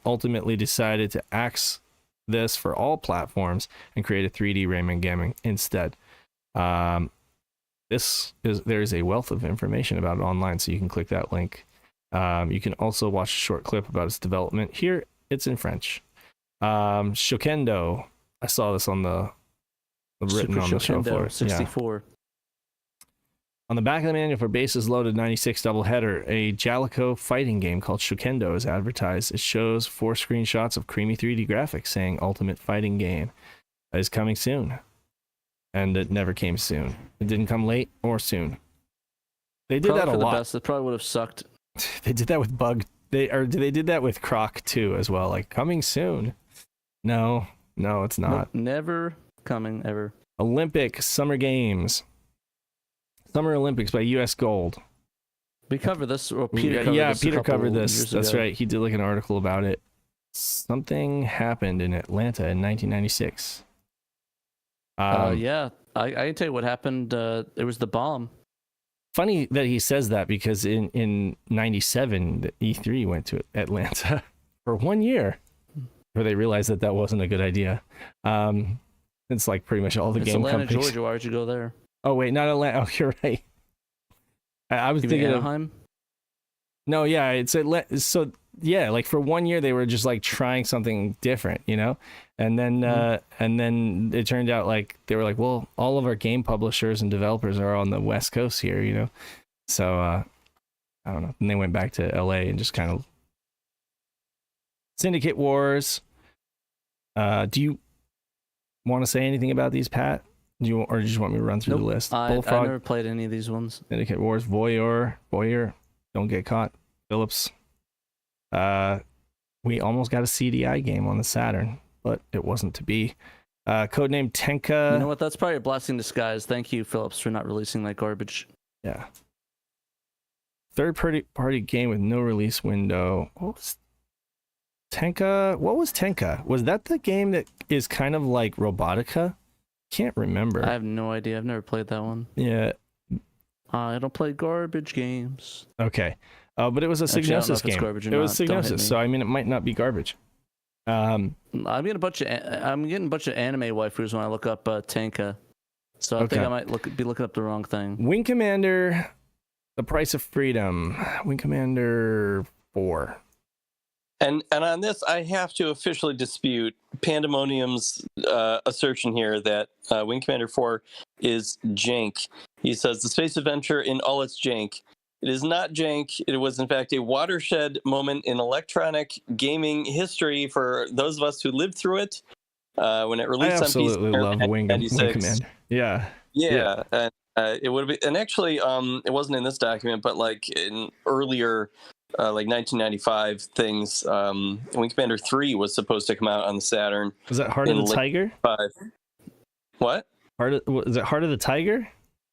ultimately decided to axe this for all platforms and create a 3D Rayman game instead. There's a wealth of information about it online, so you can click that link. You can also watch a short clip about its development. Here, it's in French. Shokendo. I saw this on the written Super on the show floor. 64. Yeah. On the back of the manual for Bases Loaded 96 Doubleheader, a Jalico fighting game called Shokendo is advertised. It shows 4 screenshots of creamy 3D graphics saying Ultimate Fighting Game is coming soon. And it never came soon. It didn't come late or soon. They did that a lot. Best. It probably would have sucked. They did that with They did that with Croc too as well. Like, coming soon. No, it's not. Nope, never coming ever. Olympic Summer Games. Summer Olympics by US Gold. We covered this, or Peter covered this. That's right. He did like an article about it. Something happened in Atlanta in 1996. I can tell you what happened. It was the bomb. Funny that he says that, because in 97, the E3 went to Atlanta for 1 year, where they realized that wasn't a good idea. It's like pretty much all the game Atlanta, companies. Georgia. Why would you go there? Oh wait, not Atlanta. Oh, you're right. I was thinking Anaheim. No, yeah, it's Atlanta. So yeah, like for 1 year they were just like trying something different, you know, and then it turned out like they were like, well, all of our game publishers and developers are on the West Coast here, you know, so I don't know. And they went back to LA and just kind of Syndicate Wars. Do you want to say anything about these, Pat? Do you just want me to run through the list? Bullfrog, I never played any of these ones. Syndicate Wars, Voyeur, Don't Get Caught, Phillips. We almost got a CDI game on the Saturn, but it wasn't to be. Codename Tenka. You know what? That's probably a blessing in disguise. Thank you, Phillips, for not releasing that garbage. Yeah. Third-party game with no release window. What was Tenka? What was Tenka? Was that the game that is kind of like Robotica? Can't remember. I have no idea. I've never played that one. Yeah. I don't play garbage games. Okay. But it was a Psygnosis game. It was Psygnosis, so I mean, it might not be garbage. I'm getting a bunch of anime waifus when I look up Tenka, so I think I might be looking up the wrong thing. Wing Commander: The Price of Freedom. Wing Commander 4. And on this, I have to officially dispute Pandemonium's assertion here that Wing Commander 4 is jank. He says the space adventure in all its jank. It is not jank. It was, in fact, a watershed moment in electronic gaming history for those of us who lived through it. When it released I absolutely love Wing Commander. Yeah. Yeah. And, it would have been, and actually, it wasn't in this document, but like in earlier, like 1995 things, Wing Commander 3 was supposed to come out on the Saturn. Was that Heart of the Tiger? 5. What? Is it Heart of the Tiger?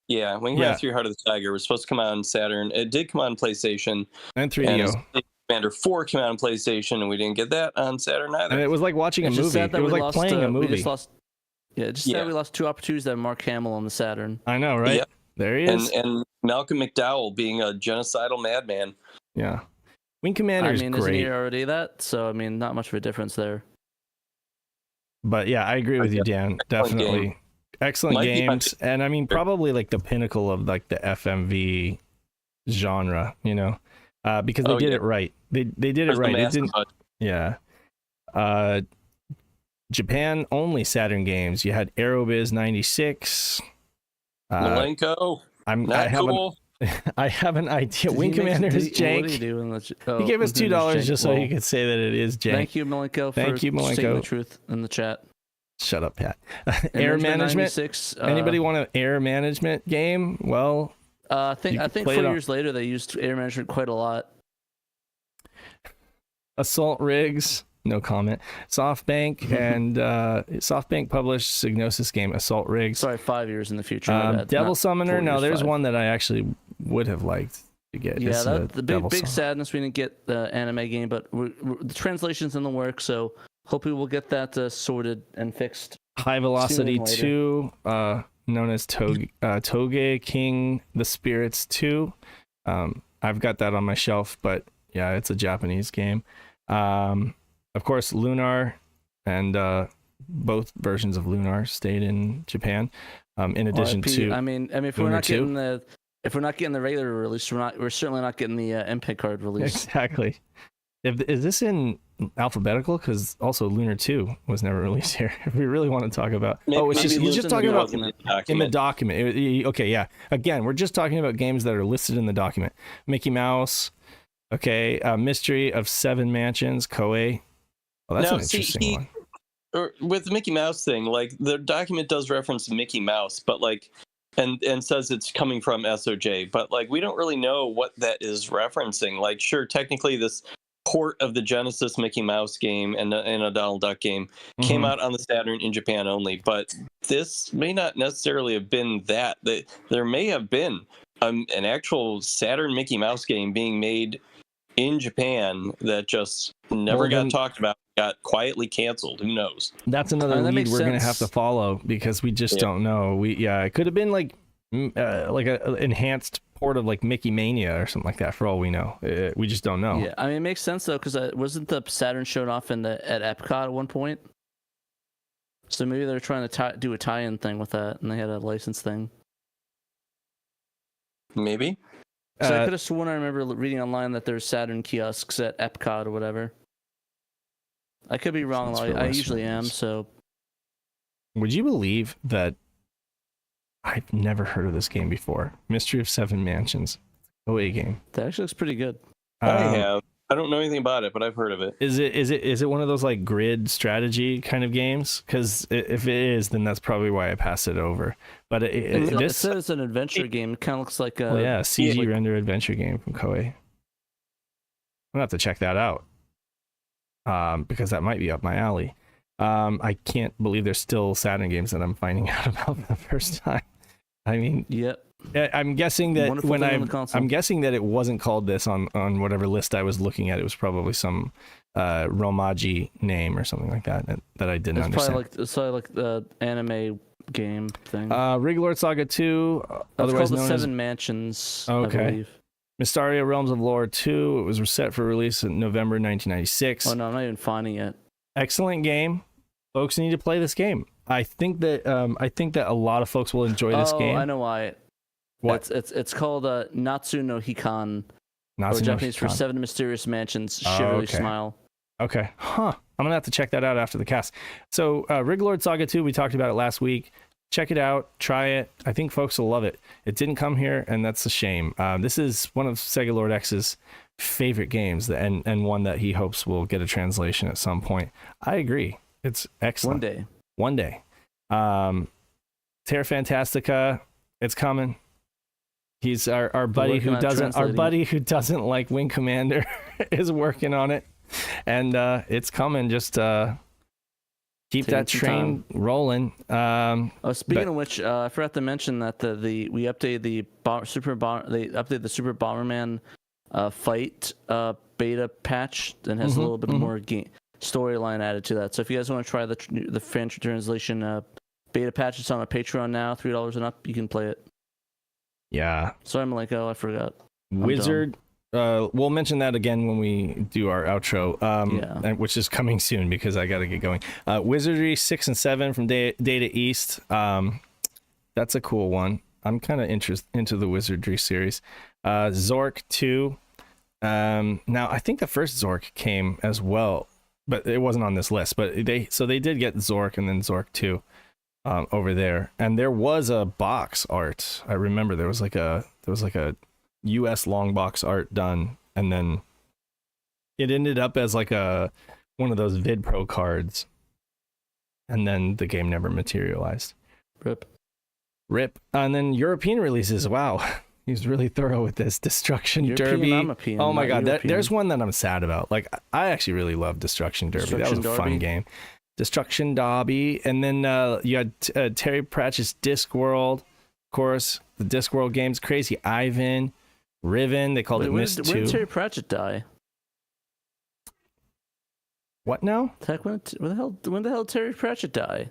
Yeah, Wing Commander 3 Heart of the Tiger was supposed to come out on Saturn. It did come out on PlayStation. And 3DO. And Commander 4 came out on PlayStation, and we didn't get that on Saturn either. And it was like watching a movie. It was like playing a movie. Sad we lost 2 opportunities to have Mark Hamill on the Saturn. I know, right? Yeah. There he is. And Malcolm McDowell being a genocidal madman. Yeah. Wing Commander is great. Isn't he already that? So, I mean, not much of a difference there. But yeah, I agree with you, Dan. Definitely. Excellent games. And I mean, probably like the pinnacle of like the FMV genre, you know, because they did it right. They did it right. It didn't, yeah. Japan only Saturn games. You had Aerobiz 96. Malenko. I have an idea. Wing Commander is jank. What did he do? He gave us $2 just so he could say that it is jank. Thank you, Malenko, for saying the truth in the chat. Shut up, Pat. Air management. Anybody want an air management game? Well, I think 4 years later they used air management quite a lot. Assault rigs. No comment. SoftBank and SoftBank published Psygnosis game Assault Rigs. Sorry, 5 years in the future. Devil Summoner. No, there's one that I actually would have liked to get. Yeah, the big sadness we didn't get the anime game, but the translation's in the works, so hopefully we'll get that sorted and fixed. High Velocity 2, known as Toge King the Spirits 2. I've got that on my shelf, but yeah, it's a Japanese game. Of course, Lunar and both versions of Lunar stayed in Japan. In addition to, I mean, if we're not getting the regular release, we're certainly not getting the MPEG card release. Exactly. Is this in alphabetical? Because also Lunar 2 was never released here. If we really want to talk about, he's just talking about in the document. Okay, yeah. Again, we're just talking about games that are listed in the document. Mickey Mouse. Okay, Mystery of Seven Mansions, Koei. Well, that's an interesting one. With the Mickey Mouse thing, like the document does reference Mickey Mouse, but like, and says it's coming from SOJ, but like we don't really know what that is referencing. Like, sure, technically this port of the Genesis Mickey Mouse game and a Donald Duck game came out on the Saturn in Japan only, but this may not necessarily have been that. There may have been an actual Saturn Mickey Mouse game being made in Japan that just never got talked about, got quietly canceled. Who knows? That's another lead we're going to have to follow because we just don't know. It could have been like a enhanced port of like Mickey Mania or something like that for all we know. We just don't know. Yeah, I mean, it makes sense though because wasn't the Saturn shown off at Epcot at one point? So maybe they're trying to do a tie-in thing with that, and they had a license thing. Maybe. So I could have sworn I remember reading online that there's Saturn kiosks at Epcot or whatever. I could be wrong. I usually am. So, would you believe that I've never heard of this game before? Mystery of Seven Mansions, OA game. That actually looks pretty good. I have. I don't know anything about it, but I've heard of it. Is it one of those like grid strategy kind of games? Because if it is, then that's probably why I passed it over. But it says it's an adventure game. It kind of looks like a CG render adventure game from Koei. I'm gonna have to check that out because that might be up my alley. I can't believe there's still Saturn games that I'm finding out about for the first time. I mean, yep. I'm guessing that I'm guessing that it wasn't called this on whatever list I was looking at. It was probably some Romaji name or something like that I didn't understand. It's probably like the anime game thing. Rig Lord Saga 2, otherwise known as Seven Mansions. Okay. I believe. Mystaria Realms of Lore 2. It was set for release in November 1996. Oh no, I'm not even finding it. Excellent game. Folks need to play this game. I think that a lot of folks will enjoy this game. I know why. What? It's called Natsu no Hikan, or Japanese for Seven Mysterious Mansions, Shivery Smile. Okay. Huh. I'm gonna have to check that out after the cast. So Riglord Saga 2, we talked about it last week. Check it out, try it. I think folks will love it. It didn't come here, and that's a shame. This is one of Sega Lord X's favorite games, and one that he hopes will get a translation at some point. I agree. It's excellent. One day. Terra Fantastica, it's coming. He's our buddy who doesn't like Wing Commander is working on it, and it's coming. Just keep that train rolling. Speaking of which, I forgot to mention that we updated the Super Bomberman fight beta patch, and has a little bit more storyline added to that. So if you guys want to try the French translation beta patch, it's on our Patreon now, $3 and up. You can play it. Yeah. So I'm like, oh, I forgot. Wizard. We'll mention that again when we do our outro, which is coming soon because I got to get going. Wizardry 6 and 7 from Data East. That's a cool one. I'm kind of into the Wizardry series. Zork 2. Now, I think the first Zork came as well, but it wasn't on this list. But they did get Zork and then Zork 2 over there. And there was a box art. I remember there was like a US long box art done, and then it ended up as like one of those VidPro cards, and then the game never materialized. Rip. And then European releases. Wow, he's really thorough with this. Destruction Derby. Oh my god, there's one that I'm sad about. Like, I actually really love Destruction Derby. That was a fun game. Destruction Derby, and then you had Terry Pratchett's Discworld, of course. The Discworld games, Crazy Ivan. Riven, they called it Mist 2. When did Terry Pratchett die? What now? When the hell did Terry Pratchett die?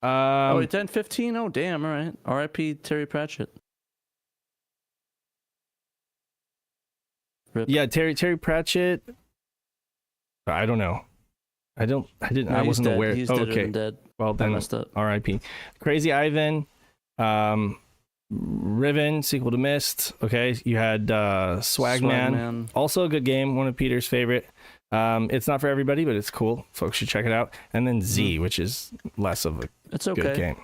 He died in 15? Oh, damn, all right. R.I.P. Terry Pratchett. Rip. Yeah, Terry Pratchett. I don't know. I wasn't aware. He's dead. Well, then R.I.P. Crazy Ivan. Riven, sequel to Mist. Okay, you had Swagman. Also a good game, one of Peter's favorite. It's not for everybody, but it's cool. Folks should check it out. And then Z, which is less of a good game.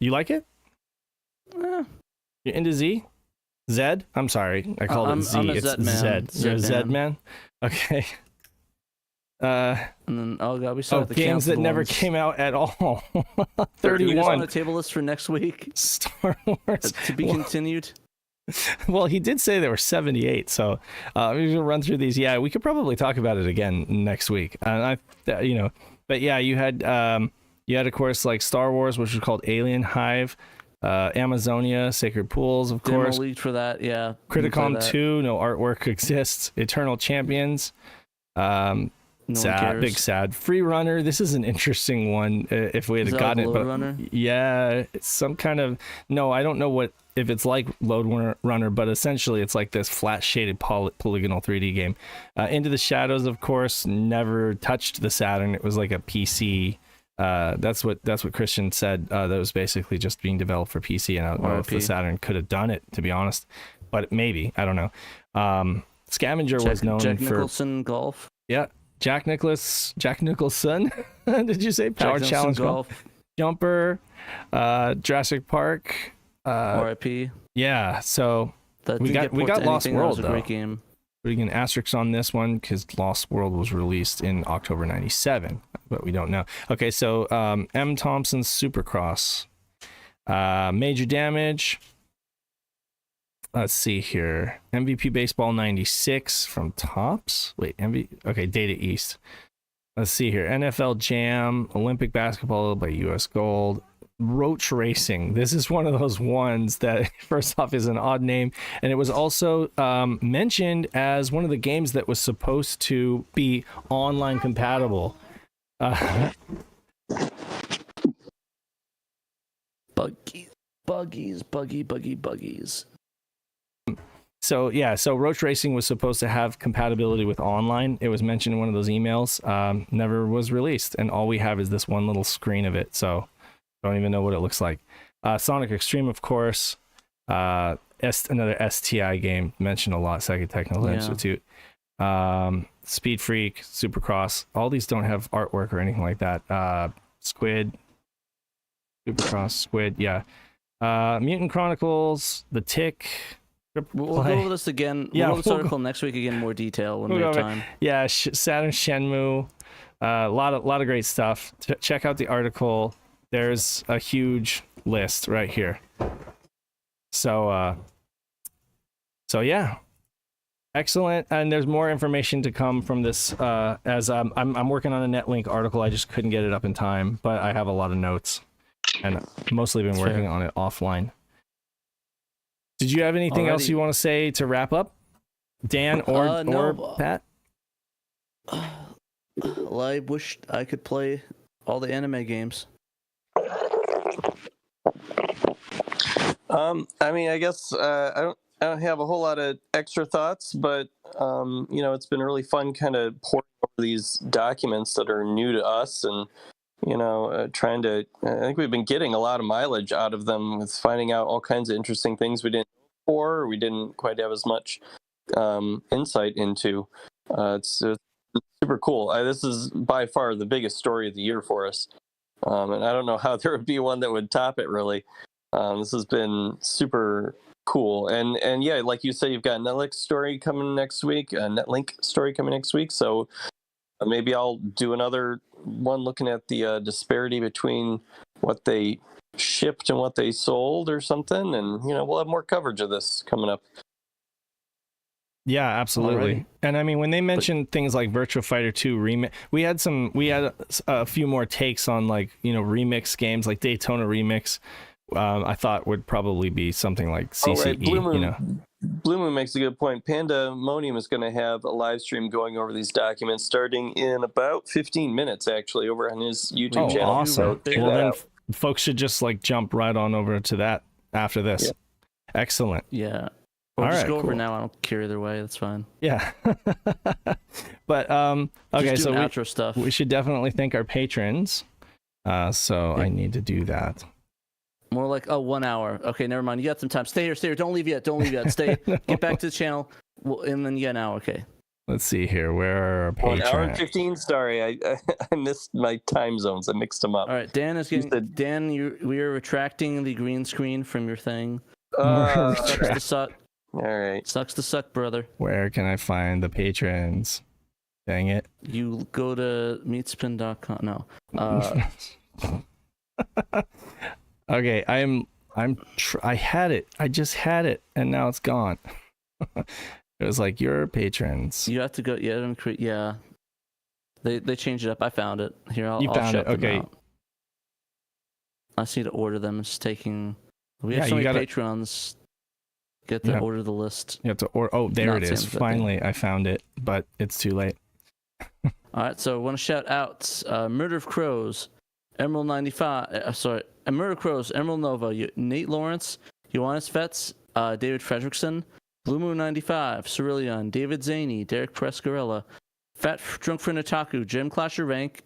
You like it? You're into Z? Zed? I'm sorry, I called it Z. It's Zed. You're a Zed man? Okay. And then we saw the games that never came out at all. 31 on the table list for next week. Star Wars to be continued. Well, he did say there were 78, so we're gonna run through these. Yeah, we could probably talk about it again next week. But yeah, you had of course like Star Wars, which was called Alien Hive, Amazonia, Sacred Pools, of course. Demo leaked for that, yeah. Criticom 2, no artwork exists. Eternal Champions. Big sad. Free Runner. This is an interesting one. If we had gotten it, but Runner? Yeah, it's some kind of I don't know if it's like Load Runner, but essentially it's like this flat shaded polygonal 3D game. Into the Shadows, of course, never touched the Saturn. It was like a PC. That's what Christian said. That was basically just being developed for PC, and I don't know if the Saturn could have done it, to be honest. But maybe, I don't know. Scavenger was known Jack for Nicholson Golf. Yeah. Jack Nicholson. Did you say Power Challenge Golf? Jumper, Jurassic Park, RIP. Yeah, so we got Lost World though. Great game. We can asterisk on this one because Lost World was released in October '97, but we don't know. Okay, so M. Thompson's Supercross, Major Damage. Let's see here. MVP Baseball 96 from Topps. Wait, okay, Data East. Let's see here. NFL Jam, Olympic Basketball by US Gold. Roach Racing. This is one of those ones that, first off, is an odd name. And it was also mentioned as one of the games that was supposed to be online compatible. Buggies. So Roach Racing was supposed to have compatibility with online. It was mentioned in one of those emails. Never was released, and all we have is this one little screen of it. So don't even know what it looks like. Sonic Extreme, of course. Another STI game mentioned a lot. Sega Technical Institute. Speed Freak, Supercross. All these don't have artwork or anything like that. Squid, Supercross, Squid, yeah. Mutant Chronicles, The Tick. We'll go over this again. We'll go over this article next week again in more detail when we have time. Yeah, Saturn Shenmue. A lot of great stuff. Check out the article. There's a huge list right here. So yeah, excellent. And there's more information to come from this. As I'm working on a NetLink article. I just couldn't get it up in time, but I have a lot of notes, and mostly been working on it offline. Did you have anything else you want to say to wrap up, Dan or Pat? Well, I wish I could play all the anime games. I mean, I guess I don't have a whole lot of extra thoughts, but it's been really fun kind of poring over these documents that are new to us, and trying to. I think we've been getting a lot of mileage out of them with finding out all kinds of interesting things we didn't know before, or we didn't quite have as much insight into. It's super cool. This is by far the biggest story of the year for us, and I don't know how there would be one that would top it. Really, this has been super cool, and yeah, like you said, you've got a NetLink story coming next week. So maybe I'll do another one looking at the disparity between what they shipped and what they sold or something, and we'll have more coverage of this coming up. Yeah, absolutely. Alrighty. And I mean, when they mentioned things like Virtua Fighter 2 remix, we had a few more takes on remix games like Daytona Remix. I thought would probably be something like CCE. Right. Blue Moon makes a good point. Pandemonium is going to have a live stream going over these documents starting in about 15 minutes, actually, over on his YouTube channel. Awesome. Well, then folks should just jump right on over to that after this. Yeah. Excellent. Yeah. Or just go over now. I don't care either way. That's fine. Yeah. But okay, so outro stuff. We should definitely thank our patrons. So I need to do that. More like 1 hour. Okay, never mind. You got some time. Stay here. Don't leave yet. Stay. Get back to the channel. And then now. Okay. Let's see here. Where are our patrons? 1 hour and 15. Sorry, I missed my time zones. I mixed them up. All right, Dan is getting. Dan, we are retracting the green screen from your thing. Sucks to suck. All right. Sucks to suck, brother. Where can I find the patrons? Dang it. You go to meatspin.com. No. Okay, I had it. I just had it, and now it's gone. It was like your patrons. You have to go. Yeah. They changed it up. I found it. Here, I'll found it. Okay. I just need to order them. It's taking. We have so many patrons. Get to order the list. You have to order. Oh, there it is. Finally, I found it, but it's too late. All right, so I want to shout out Murder of Crows, Emerald 95. Murder of Crows, Emerald Nova, Nate Lawrence, Johannes Fetz, David Fredrickson, Blue Moon 95, Cerillion, David Zaney, Derek Prescarella, Fat Drunk Friend Otaku, Jim Clasher Rank,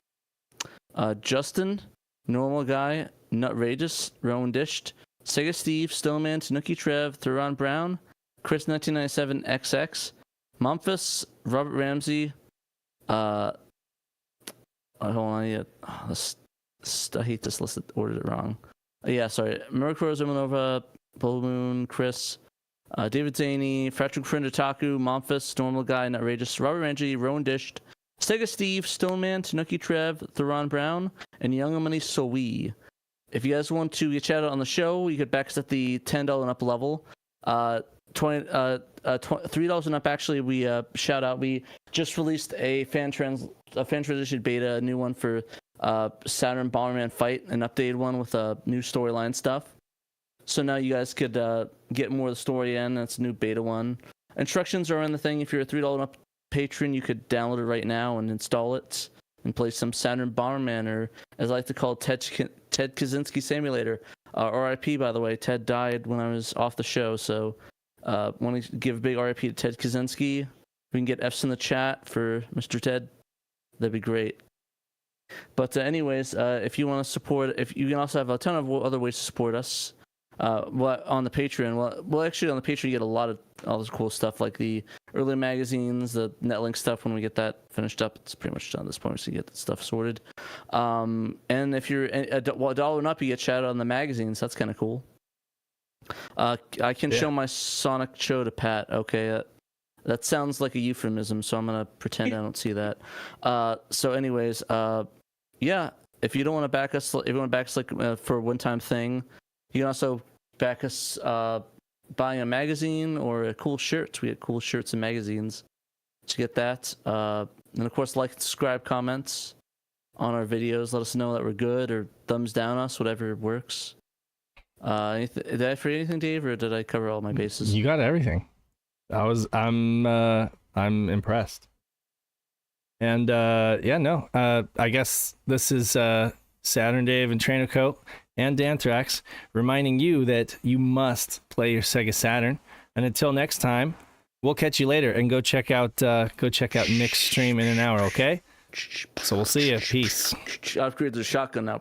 Justin, Normal Guy, Nutrageous, Rowan Dished, Sega Steve, Stillman, Tanuki Trev, Thuron Brown, Chris 1997 XX, Memphis, Robert Ramsey, hold on, I hate this list. Ordered it wrong. Murkro, Zimanova, Blue Moon, Chris, David Zaney, Frederick Friend Otaku, Memphis, Normal Guy, Nutrageous, Robert Ramsey, Rowan Dished, Sega Steve, Stoneman, Tanuki Trev, Thuron Brown, and Young Money Sowi. If you guys want to get chatted on the show, you could back us at the $10 and up level. $3 and up. Actually, we shout out. We just released a fan transition beta, a new one for Saturn Bomberman Fight, an updated one with new storyline stuff. So now you guys could get more of the story in. That's a new beta one. Instructions are in the thing. If you're a $3 and up patron, you could download it right now and install it and play some Saturn Bomberman, or as I like to call it, Ted Kaczynski Simulator. RIP, by the way. Ted died when I was off the show, so want to give a big RIP to Ted Kaczynski. We can get F's in the chat for Mr. Ted. That'd be great. But anyways, if you want to support, if you can also have a ton of other ways to support us. What on the Patreon? Well, actually, on the Patreon, you get a lot of all this cool stuff, like the early magazines, the Netlink stuff. When we get that finished up, it's pretty much done at this point, so you get that stuff sorted. And if you're a dollar and up, you get shout out on the magazines. That's kind of cool. I can show my Sonic Cho to Pat. Okay, that sounds like a euphemism, so I'm gonna pretend I don't see that. So, anyways, yeah. If you don't want to back us, if you want to back us like for a one-time thing, you can also back us buying a magazine or a cool shirt. We get cool shirts and magazines to get that. And of course, like, subscribe, comments on our videos. Let us know that we're good, or thumbs down us, whatever works. Did I forget anything, Dave, or did I cover all my bases? You got everything. I'm impressed. And I guess this is SaturnDave and TraynoCo and Danthrax reminding you that you must play your Sega Saturn. And until next time, we'll catch you later, and go check out Nick's stream in an hour, okay? So we'll see you. Peace. I've created a shotgun now.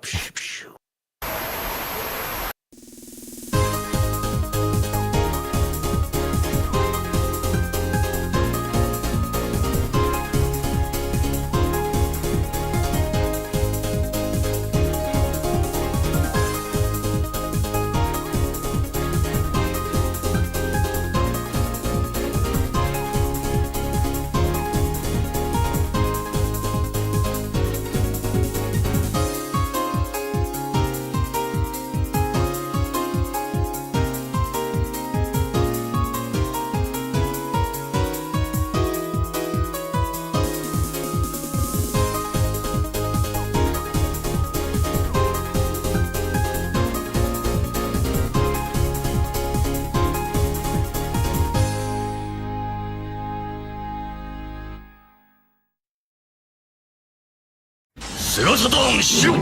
セガサターンしろ